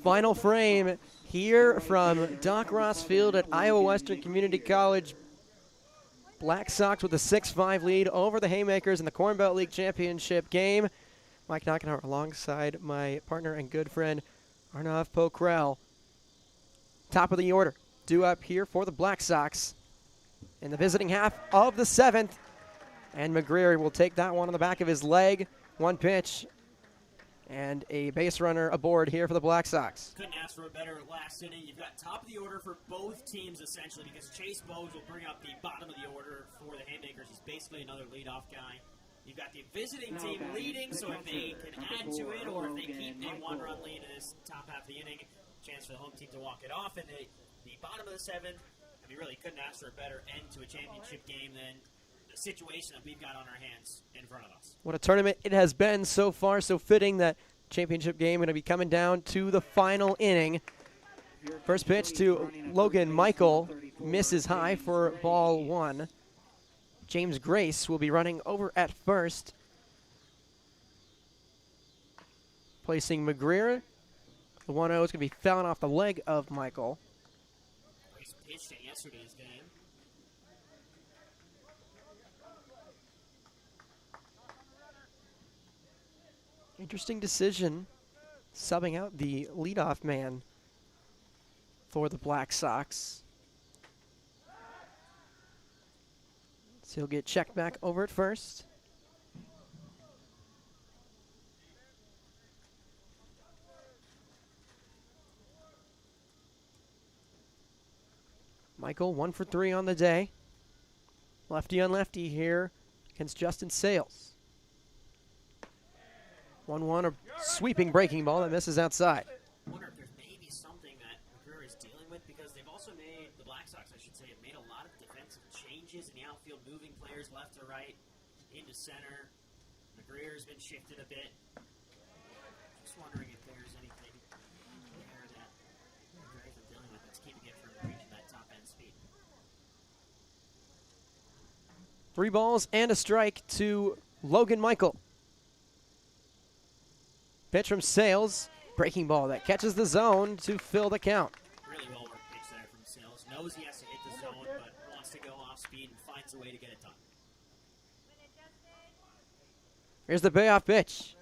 Final frame here from Doc Ross Field at Iowa Western Community College. Black Sox with a 6-5 lead over the Haymakers in the Corn Belt League Championship game. Mike Knockenhauer alongside my partner and good friend Arnav Pokral. Top of the order, due up here for the Black Sox in the visiting half of the 7th. And McGreer will take that one on the back of his leg. One pitch and a base runner aboard here for the Black Sox. Couldn't ask for a better last inning. You've got top of the order for both teams, essentially, because Chase Bowes will bring up the bottom of the order for the Haymakers. He's basically another leadoff guy. You've got the visiting team leading, so if they can add to it or if they keep a one-run lead in this top half of the inning, chance for the home team to walk it off. And the bottom of the 7th, I mean, really couldn't ask for a better end to a championship game than the situation that we've got on our hands in front of us. What a tournament it has been so far. So fitting that championship game going to be coming down to the final inning. First pitch to Logan Michael, misses high for ball 1. James Grace will be running over at first, placing McGreer. The 1-0 is going to be fouled off the leg of Michael. Grace pitched in yesterday's game. Interesting decision, subbing out the leadoff man for the Black Sox. So he'll get checked back over at first. Michael 1 for 3 on the day. Lefty on lefty here against Justin Sales. 1-1, a sweeping breaking ball that misses outside. I wonder if there's maybe something that McGreer is dealing with, because they've also made, the Black Sox, I should say, have made a lot of defensive changes in the outfield, moving players left to right, into center. McGreer's been shifted a bit. Just wondering if there's anything there that McGreer's been dealing with that's keeping it from reaching that top end speed. 3 balls and a strike to Logan Michael. Pitch from Sales, breaking ball that catches the zone to fill the count. Really well worked pitch there from Sales. Knows he has to hit the zone, but wants to go off speed and finds a way to get it done. Here's the payoff pitch.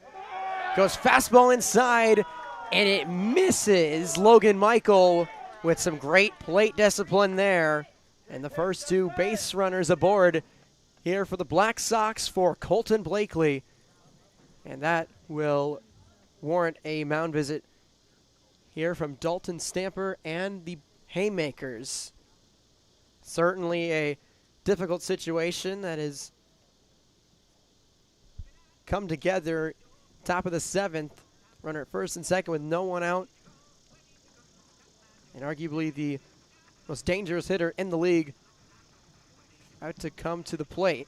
Goes fastball inside, and it misses. Logan Michael with some great plate discipline there. And the first 2 base runners aboard here for the Black Sox for Colton Blakely. And that will warrant a mound visit here from Dalton Stamper and the Haymakers. Certainly a difficult situation that has come together. Top of the 7th, runner at first and second with no one out. And arguably the most dangerous hitter in the league out to come to the plate.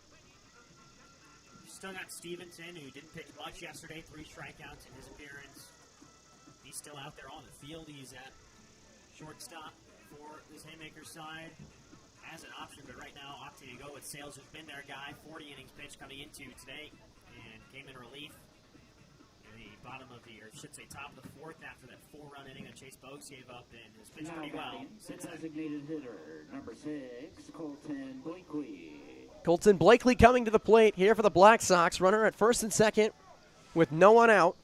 Still got Stevenson, who didn't pitch much yesterday, 3 strikeouts in his appearance. He's still out there on the field. He's at shortstop for this Haymakers side as an option, but right now opting to go with Sales, who's been their guy. 40 innings pitched coming into today, and came in relief in the bottom of the, or I should say top of the 4th after that 4-run inning that Chase Bowes gave up, and has pitched pretty well since then. Designated hitter, number 6, Colton Blakely. Colton Blakely coming to the plate here for the Black Sox. Runner at first and second with no one out.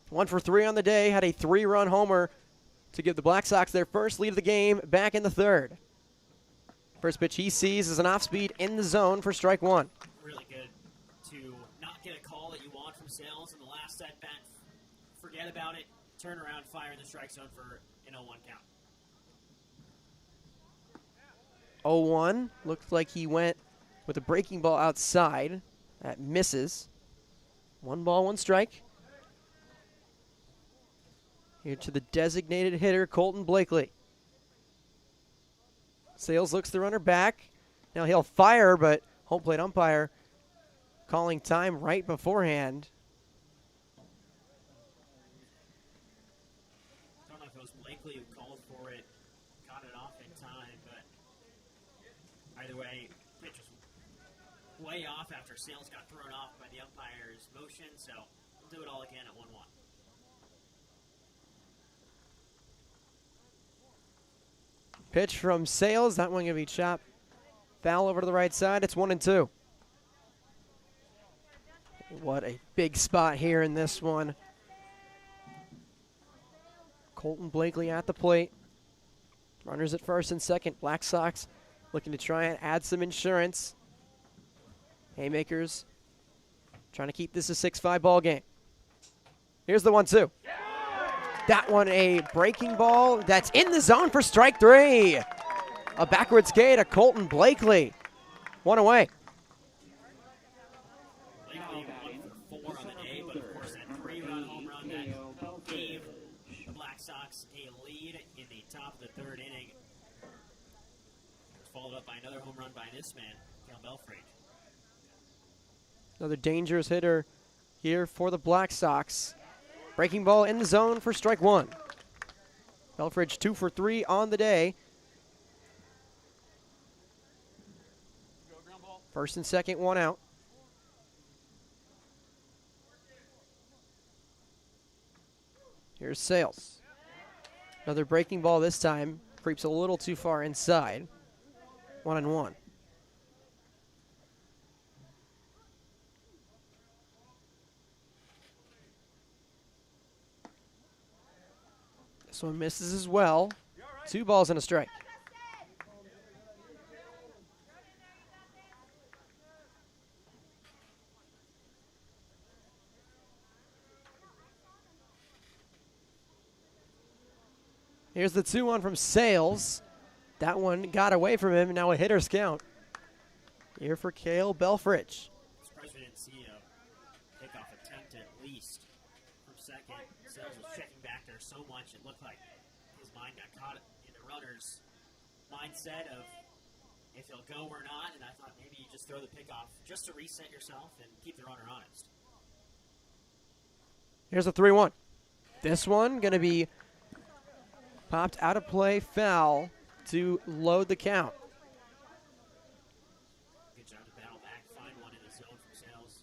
1 for 3 on the day. Had a 3-run homer to give the Black Sox their first lead of the game back in the 3rd. First pitch he sees is an off-speed in the zone for strike 1. Really good to not get a call that you want from Sales in the last at-bat. Forget about it. Turn around, fire in the strike zone for an 0-1 count. 0-1. Looks like he went with a breaking ball outside. That misses. 1 ball, 1 strike. Here to the designated hitter, Colton Blakely. Sales looks the runner back. Now he'll fire, but home plate umpire calling time right beforehand. I don't know if it was Blakely who called for it, got it off in time, but either way, pitch was way off after Sales got thrown off by the umpire's motion, so we'll do it all again at 1-1. Pitch from Sales. That one going to be chopped. Foul over to the right side. It's 1-2. What a big spot here in this one. Colton Blakely at the plate. Runners at first and second. Black Sox looking to try and add some insurance. Haymakers trying to keep this a 6-5 ball game. Here's the 1-2. That one a breaking ball. That's in the zone for strike 3. A backwards K to Colton Blakely. One away. Blakely 1 for 4 on the day, but of course that 3-run home run that gave the Black Sox a lead in the top of the 3rd inning. It was followed up by another home run by this man, Cale Belfrage. Another dangerous hitter here for the Black Sox. Breaking ball in the zone for strike 1. Belfrage 2 for 3 on the day. First and second, 1 out. Here's Sales. Another breaking ball this time. Creeps a little too far inside. 1-1. This one misses as well. 2 balls and a strike. Here's the 2-1 from Sales. That one got away from him. Now a hitter's count. Here for Cale Belfrage. Surprised we didn't see a pickoff attempt at least from second. Sales was checking back there so much it looked like his mind got caught in the runner's mindset of if he'll go or not, and I thought maybe you just throw the pickoff just to reset yourself and keep the runner honest. Here's a 3-1. This one going to be popped out of play, foul to load the count. Good job to battle back, find one in the zone from Sales.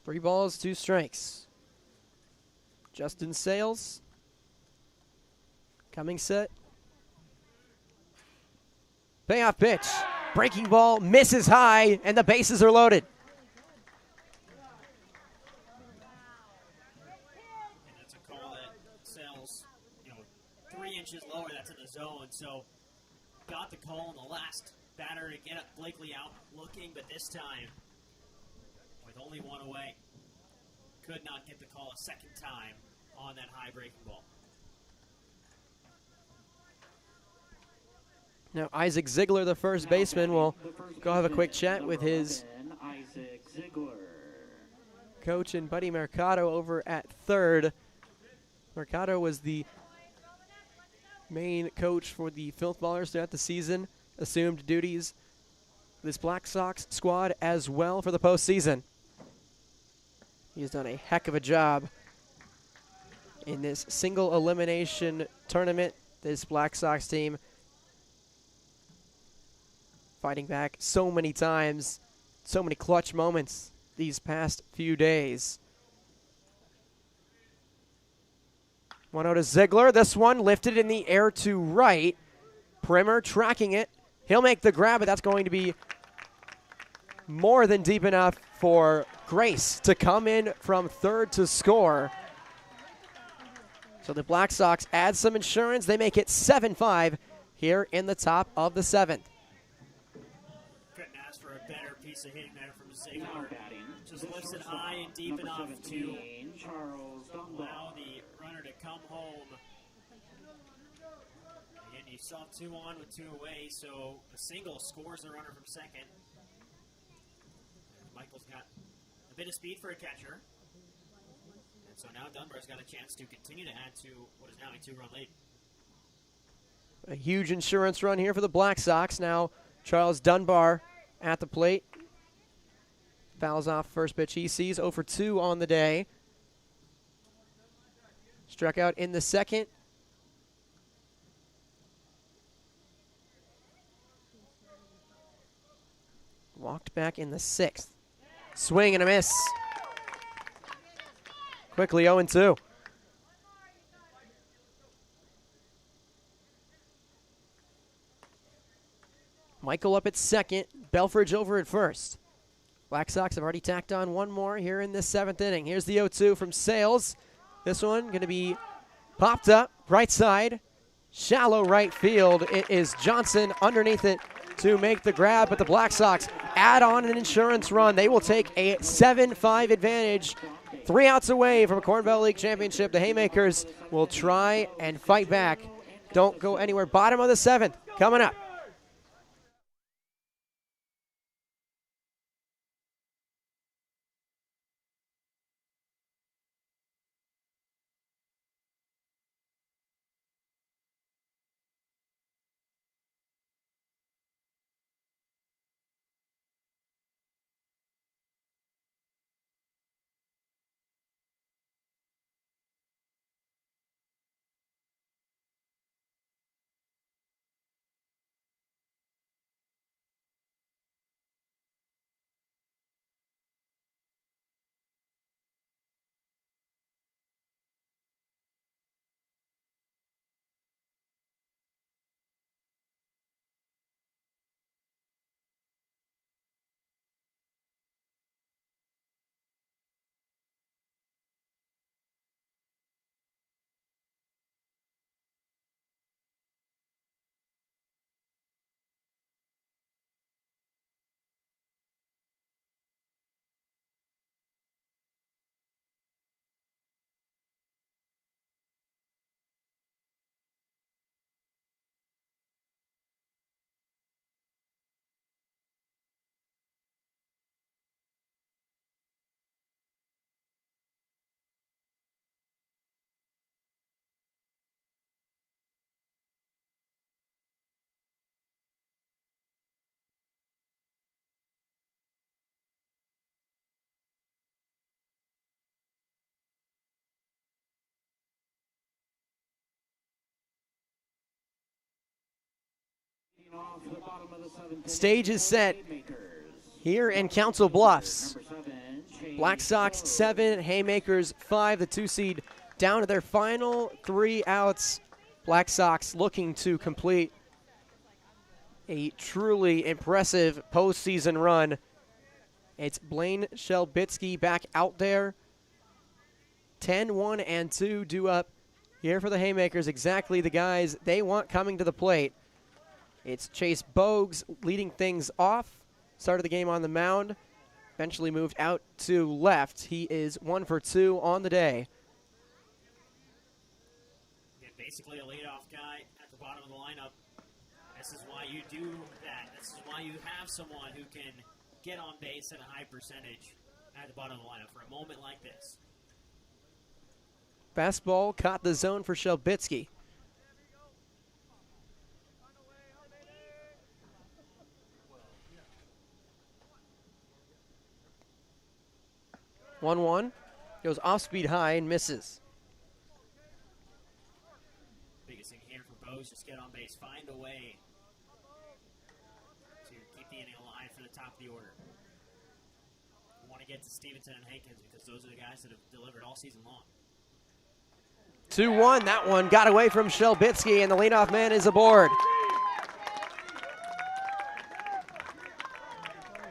3 balls, 2 strikes. Justin Sales. Coming set. Payoff pitch. Breaking ball, misses high, and the bases are loaded. And that's a call that Sales, 3 inches lower, that's in the zone. So got the call in the last batter to get Blakely out looking, but this time, with only 1 away, could not get the call a second time on that high breaking ball. Now Isaac Ziegler, the first baseman, will go have a quick chat with his coach and Buddy Mercado over at third. Mercado was the main coach for the Filth Ballers throughout the season, assumed duties this Black Sox squad as well for the postseason. He's done a heck of a job in this single elimination tournament. This Black Sox team fighting back so many times, so many clutch moments these past few days. 1-0 to Ziegler. This one lifted in the air to right. Primer tracking it. He'll make the grab, but that's going to be more than deep enough for Grace to come in from third to score. So the Black Sox add some insurance. They make it 7-5 here in the top of the 7th. Couldn't ask for a better piece of hitting there from Ziegler. Just lifts it high and deep enough to allow the runner to come home. Again, you saw 2 on with 2 away, so a single scores the runner from second. Michael's got a bit of speed for a catcher. And so now Dunbar's got a chance to continue to add to what is now a 2-run lead. A huge insurance run here for the Black Sox. Now Charles Dunbar at the plate. Fouls off first pitch he sees. 0 for 2 on the day. Struck out in the second. Walked back in the 6th. Swing and a miss. Quickly 0-2. Michael up at second, Belfridge over at first. Black Sox have already tacked on one more here in this 7th inning. Here's the 0-2 from Sales. This one going to be popped up, right side, shallow right field. It is Johnson underneath it to make the grab, but the Black Sox add on an insurance run. They will take a 7-5 advantage. 3 outs away from a Corn Belt League championship. The Haymakers will try and fight back. Don't go anywhere. Bottom of the 7th coming up. Stage is set here in Council Bluffs. Black Sox 7, Haymakers 5, the 2 seed down to their final 3 outs. Black Sox looking to complete a truly impressive postseason run. It's Blaine Shelbitsky back out there. 10-1-2 due up here for the Haymakers. Exactly the guys they want coming to the plate. It's Chase Bogues leading things off. Started the game on the mound. Eventually moved out to left. He is 1 for 2 on the day. Yeah, basically a leadoff guy at the bottom of the lineup. This is why you do that. This is why you have someone who can get on base at a high percentage at the bottom of the lineup for a moment like this. Fastball caught the zone for Shelbitsky. One goes off speed high and misses. Biggest thing here for Bogues, just get on base, find a way to keep the inning alive for the top of the order. We want to get to Stevenson and Hankins because those are the guys that have delivered all season long. 2-1, that one got away from Shelbitsky, and the leadoff man is aboard.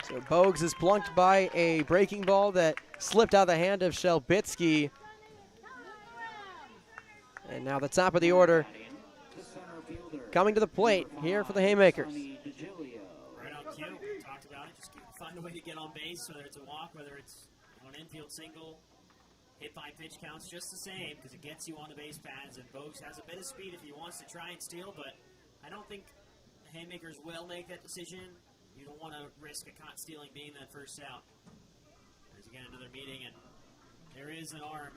So Bogues is plunked by a breaking ball that slipped out of the hand of Shelbitsky. And now the top of the order coming to the plate here for the Haymakers. Right on cue, we talked about it. Just find a way to get on base, whether it's a walk, whether it's an infield single. Hit by pitch counts just the same because it gets you on the base paths, and Bogues has a bit of speed if he wants to try and steal, but I don't think the Haymakers will make that decision. You don't want to risk a caught stealing being that first out. There's again another meeting, and there is an arm.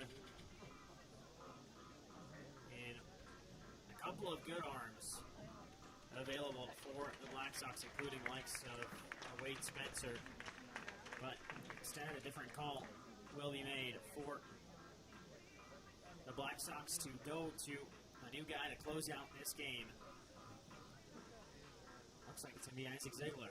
And a couple of good arms available for the Black Sox, including likes of Wade Spencer. But instead, a different call will be made for the Black Sox to go to a new guy to close out this game. Looks like it's going to be Isaac Ziegler.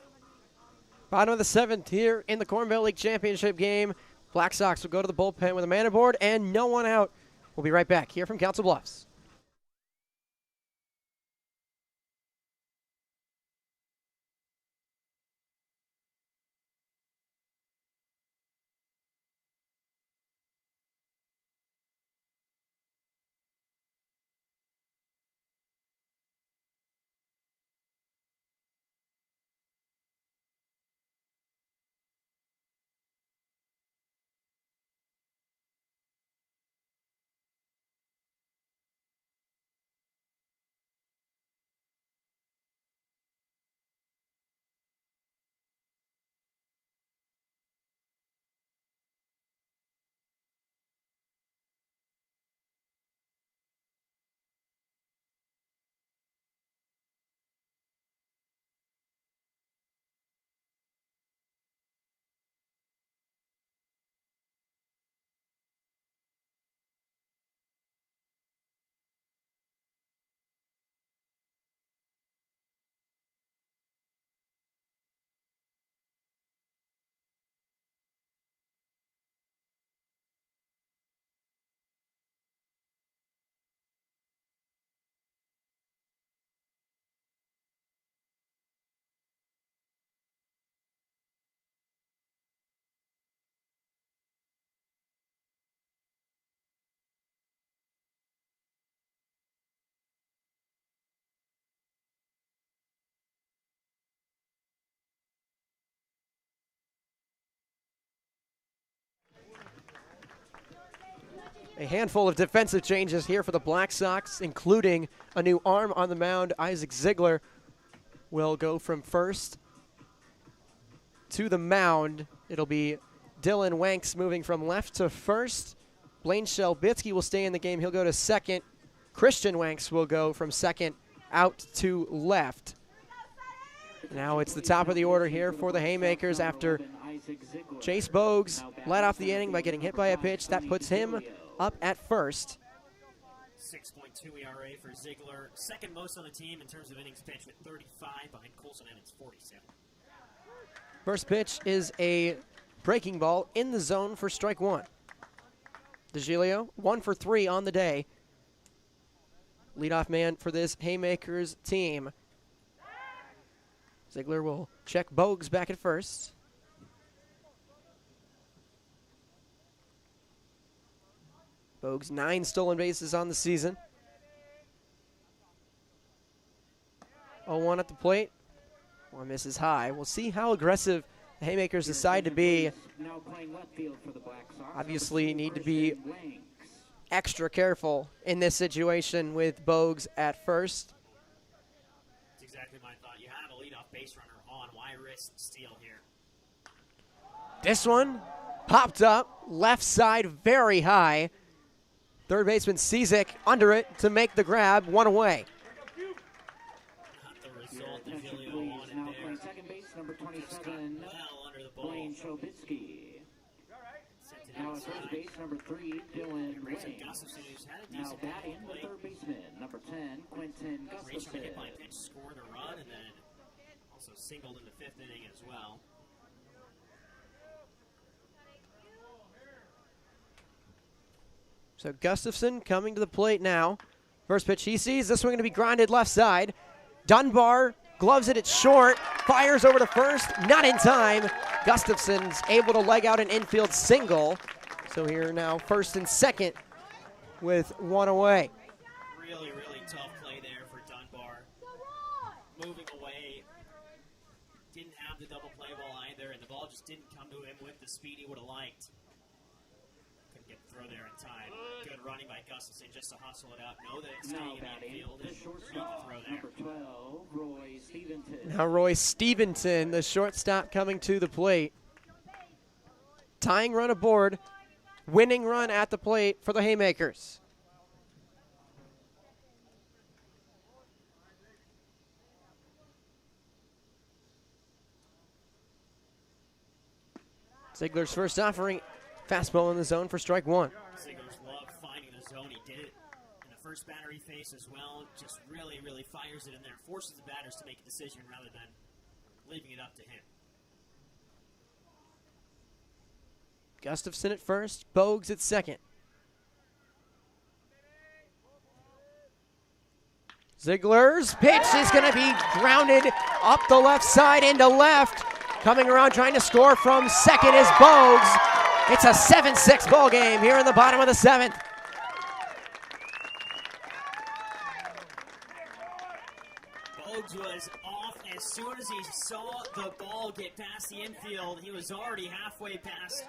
Bottom of the 7th here in the Corn Belt League Championship game. Black Sox will go to the bullpen with a man aboard and no one out. We'll be right back here from Council Bluffs. A handful of defensive changes here for the Black Sox, including a new arm on the mound. Isaac Ziegler will go from first to the mound. It'll be Dylan Wanks moving from left to first. Blaine Shelbitsky will stay in the game. He'll go to second. Christian Wanks will go from second out to left. Now it's the top of the order here for the Haymakers after Chase Bogues led off the inning by getting hit by a pitch. That puts him up at first. 6.2 ERA for Ziegler, second most on the team in terms of innings pitched with 35 behind Colson and it's 47. First pitch is a breaking ball in the zone for strike one. DeGilio, 1 for 3 on the day. Leadoff man for this Haymakers team. Ziegler will check Bogues back at first. Bogues 9 stolen bases on the season. 0-1 at the plate. One misses high. We'll see how aggressive the Haymakers decide to be. Obviously need to be extra careful in this situation with Bogues at first. That's exactly my thought. You have a leadoff base runner on. Why risk steal here? This one popped up left side very high. Third baseman Cizik under it to make the grab, one away. Not the result that Julio wanted there. Second base, number Just got 27, well under the ball. Blaine Shelbitsky. Sent it Now at first outside. base, number 3, Dylan Grayson Wing. Gustafson, who's had a Now decent day batting, of the late. third baseman, number 10, Quentin Reached on a Gustafson. hit by pitch, scored a run, and then also singled in the 5th inning as well. So Gustafson coming to the plate now. First pitch he sees. This one going to be grounded left side. Dunbar gloves it at short. Fires over to first. Not in time. Gustafson's able to leg out an infield single. So here now first and second with one away. Really, really tough play there for Dunbar. Moving away. Didn't have the double play ball either, and the ball just didn't come to him with the speed he would have liked. Couldn't get the throw there in time. Good running by Gustafson just to hustle it out. Know that it's Now staying in the batting, infield the and make the shortstop, throw there. number 12, Roy Stevenson. Now Roy Stevenson, the shortstop, coming to the plate. Tying run aboard. Winning run at the plate for the Haymakers. Ziegler's first offering. Fastball in the zone for strike one. Ziegler's love finding the zone. He did it in the first batter he faced as well. Just really, really fires it in there. Forces the batters to make a decision rather than leaving it up to him. Gustafson at first, Bogues at second. Ziegler's pitch is going to be grounded up the left side into left. Coming around trying to score from second is Bogues. It's a 7-6 ball game here in the bottom of the 7th. Bogues was off as soon as he saw the ball get past the infield. He was already halfway past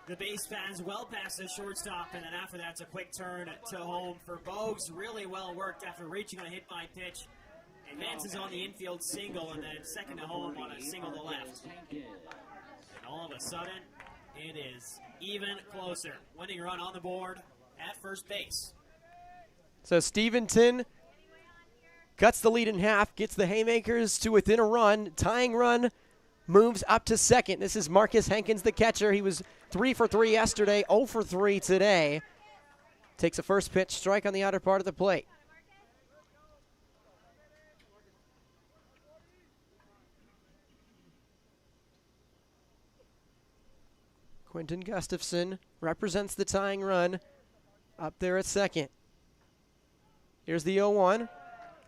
the base paths, well past the shortstop, and then after that, it's a quick turn to home for Bogues. Really well worked after reaching on a hit by pitch. Advances on the infield single, and then second to home on a single to left. And all of a sudden, it is even closer. Winning run on the board at first base. So Stevenson cuts the lead in half, gets the Haymakers to within a run. Tying run moves up to second. This is Marcus Hankins, the catcher. He was 3 for 3 yesterday, 0 for 3 today. Takes a first pitch strike on the outer part of the plate. Quentin Gustafson represents the tying run up there at second. Here's the 0-1.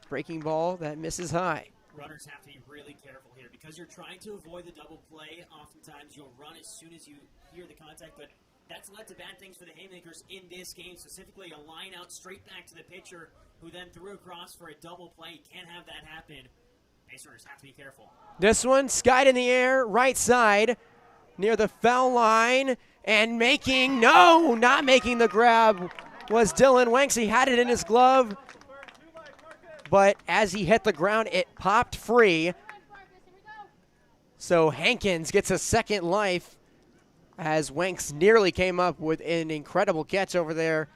Breaking ball that misses high. Runners have to be really careful here because you're trying to avoid the double play. Oftentimes you'll run as soon as you hear the contact, but that's led to bad things for the Haymakers in this game, specifically a line out straight back to the pitcher who then threw across for a double play. You can't have that happen. Base runners have to be careful. This one skied in the air, right side. near the foul line and not making the grab was Dylan Wanks. He had it in his glove, but as he hit the ground, it popped free. So Hankins gets a second life as Wanks nearly came up with an incredible catch over there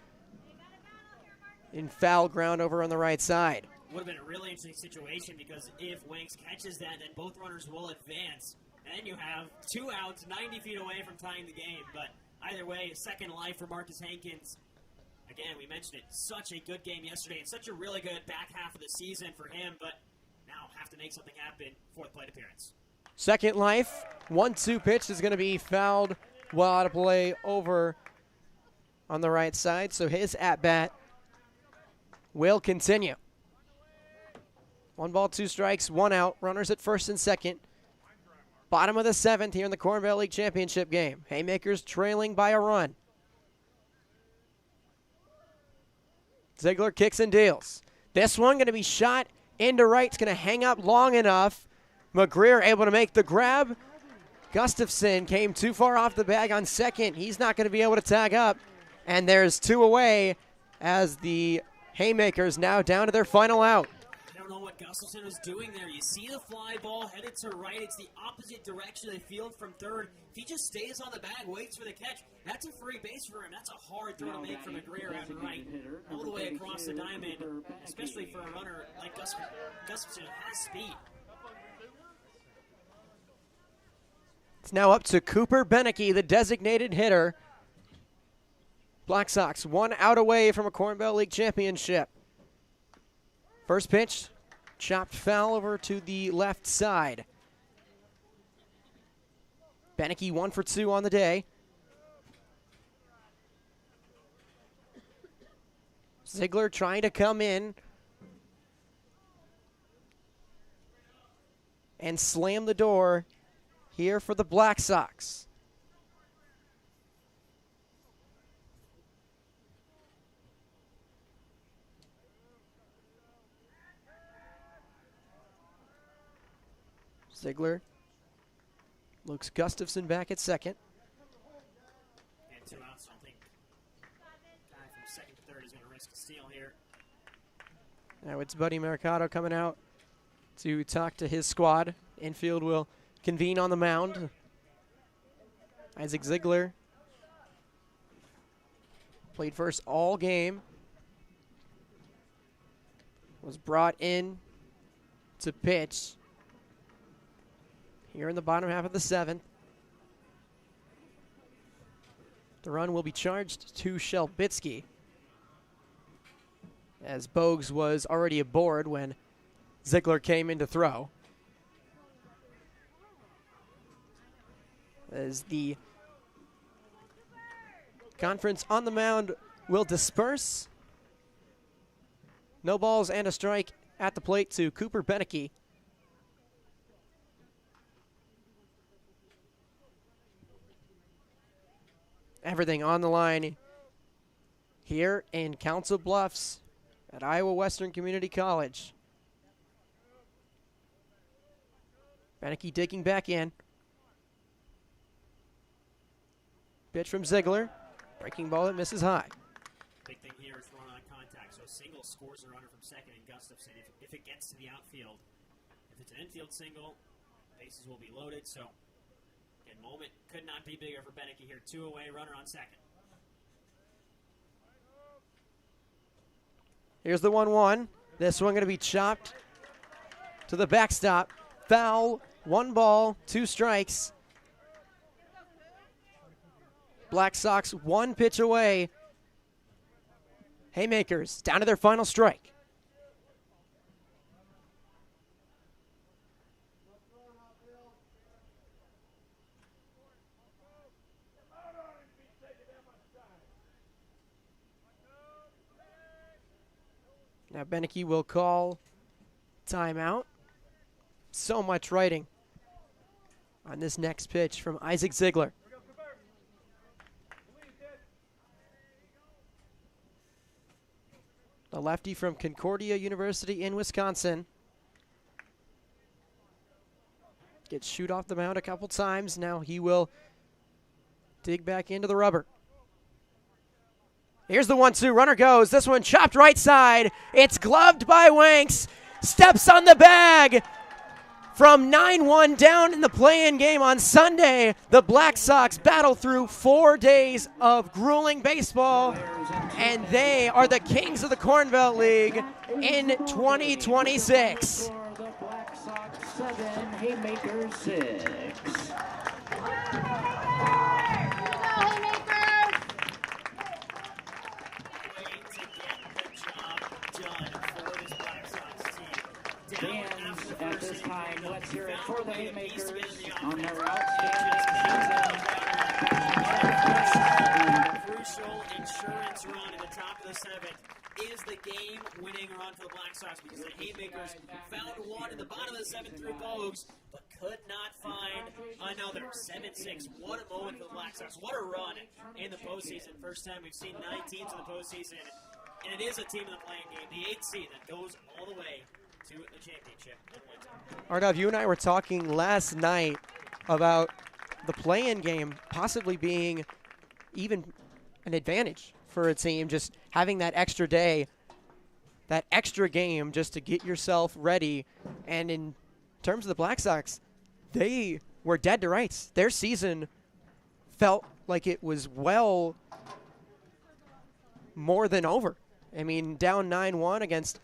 in foul ground over on the right side. Would have been a really interesting situation because if Wanks catches that, then both runners will advance. And you have 2 outs, 90 feet away from tying the game. But either way, a second life for Marcus Hankins. Again, we mentioned it, such a good game yesterday and such a really good back half of the season for him. But now have to make something happen for the plate appearance. Second life, 1-2 pitch is going to be fouled while out of play over on the right side. So his at-bat will continue. 1 ball, 2 strikes, 1 out. Runners at first and second. Bottom of the 7th here in the Corn Valley League Championship game. Haymakers trailing by a run. Ziegler kicks and deals. This one going to be shot into right. It's going to hang up long enough. McGreer able to make the grab. Gustafson came too far off the bag on second. He's not going to be able to tag up. And there's 2 away as the Haymakers now down to their final out. I don't know what Gustafson was doing there. You see the fly ball headed to right. It's the opposite direction of the field from third. If he just stays on the bag, waits for the catch, that's a free base for him. That's a hard throw to make from McGreer at right, all the way across the diamond, especially for a runner like Gustafson who has speed. It's now up to Cooper Beneke, the designated hitter. Black Sox 1 out away from a Corn Belt League championship. First pitch, chopped foul over to the left side. Beneke 1 for 2 on the day. Ziegler trying to come in and slam the door here for the Black Sox. Ziegler looks Gustafson back at second. And 2 outs, I don't think guy from second to third is going to risk a steal here. Now it's Buddy Mercado coming out to talk to his squad. Infield will convene on the mound. Isaac Ziegler played first all game. Was brought in to pitch here in the bottom half of the 7th. The run will be charged to Shelbitsky, as Bogues was already aboard when Ziegler came in to throw. As the conference on the mound will disperse. No balls and a strike at the plate to Cooper Beneke. Everything on the line here in Council Bluffs at Iowa Western Community College. Beneke digging back in. Pitch from Ziegler. Breaking ball that misses high. Big thing here is run on contact. So single scores a runner from second and Gustafson if it gets to the outfield. If it's an infield single, bases will be loaded. So again, moment could not be bigger for Beneke here. 2 away, runner on second. Here's the 1-1. This one going to be chopped to the backstop. Foul. 1 ball, 2 strikes. Black Sox 1 pitch away. Haymakers down to their final strike. Now Beneke will call timeout. So much writing on this next pitch from Isaac Ziegler. The lefty from Concordia University in Wisconsin. Gets shoot off the mound a couple times. Now he will dig back into the rubber. Here's the 1-2. Runner goes. This one chopped right side. It's gloved by Wanks. Steps on the bag. From 9-1 down in the play-in game on Sunday, the Black Sox battle through 4 days of grueling baseball, and they are the kings of the Corn Belt League in 2026. For the Black Sox 7, Haymakers 6. Fans at this time, let's hear it for the Haymakers on their outstanding Crucial insurance run at the top of the seventh is the game-winning run for the Black Sox because the Haymakers found one in the bottom of the seventh through Bogues, but could not find another. 7-6. What a moment for the Black Sox. What a run in the postseason. First time we've seen 9 teams in the postseason, and it is a team in the playing game, the 8th seed that goes all the way to the championship. Arnav, you and I were talking last night about the play-in game possibly being even an advantage for a team, just having that extra day, that extra game just to get yourself ready. And in terms of the Black Sox, they were dead to rights. Their season felt like it was well more than over. I mean, down 9-1 against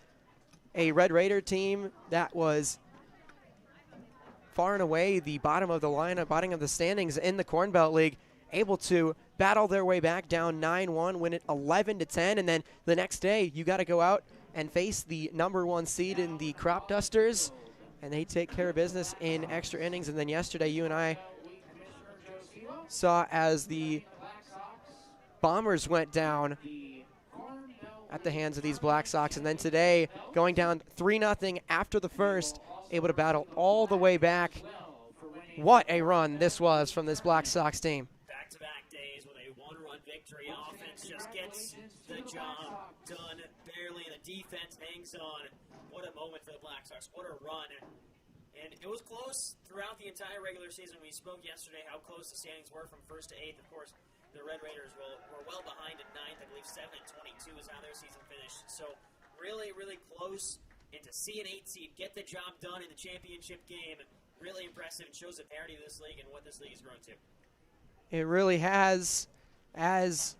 a Red Raider team that was far and away the bottom of the lineup, bottom of the standings in the Corn Belt League, able to battle their way back down 9-1, win it 11-10, and then the next day you got to go out and face the number 1 seed in the Crop Dusters, and they take care of business in extra innings. And then yesterday you and I saw as the Bombers went down at the hands of these Black Sox, and then today going down 3-0 after the first, able to battle all the way back. What a run this was from this Black Sox team. Back-to-back days with a 1-run victory. Offense just gets the job done barely, and the defense hangs on. What a moment for the Black Sox. What a run. And it was close throughout the entire regular season. We spoke yesterday how close the standings were from 1st to 8th. Of course, the Red Raiders were well behind at 9th. I believe 7-22 is how their season finished. So really, really close. And to see an 8 seed get the job done in the championship game, really impressive. It shows the parity of this league and what this league has grown to. It really has. As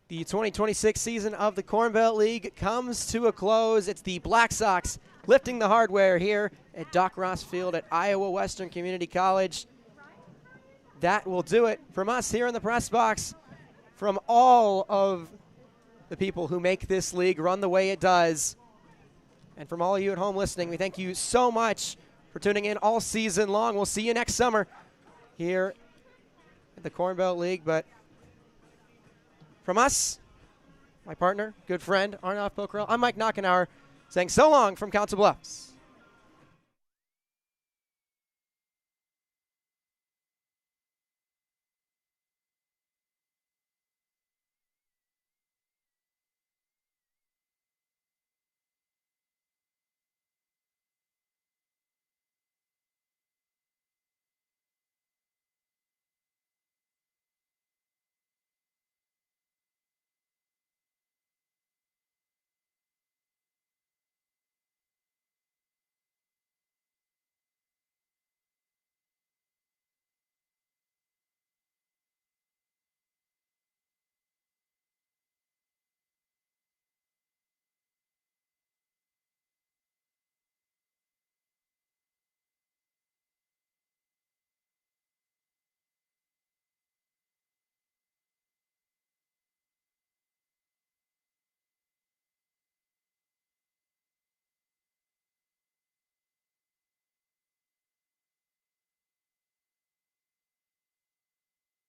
the 2026 season of the Corn Belt League comes to a close, it's the Black Sox lifting the hardware here at Doc Ross Field at Iowa Western Community College. That will do it from us here in the press box. From all of the people who make this league run the way it does, and from all of you at home listening, we thank you so much for tuning in all season long. We'll see you next summer here at the Corn Belt League. But from us, my partner, good friend, Arnav Pokrel, I'm Mike Knockenauer, saying so long from Council Bluffs.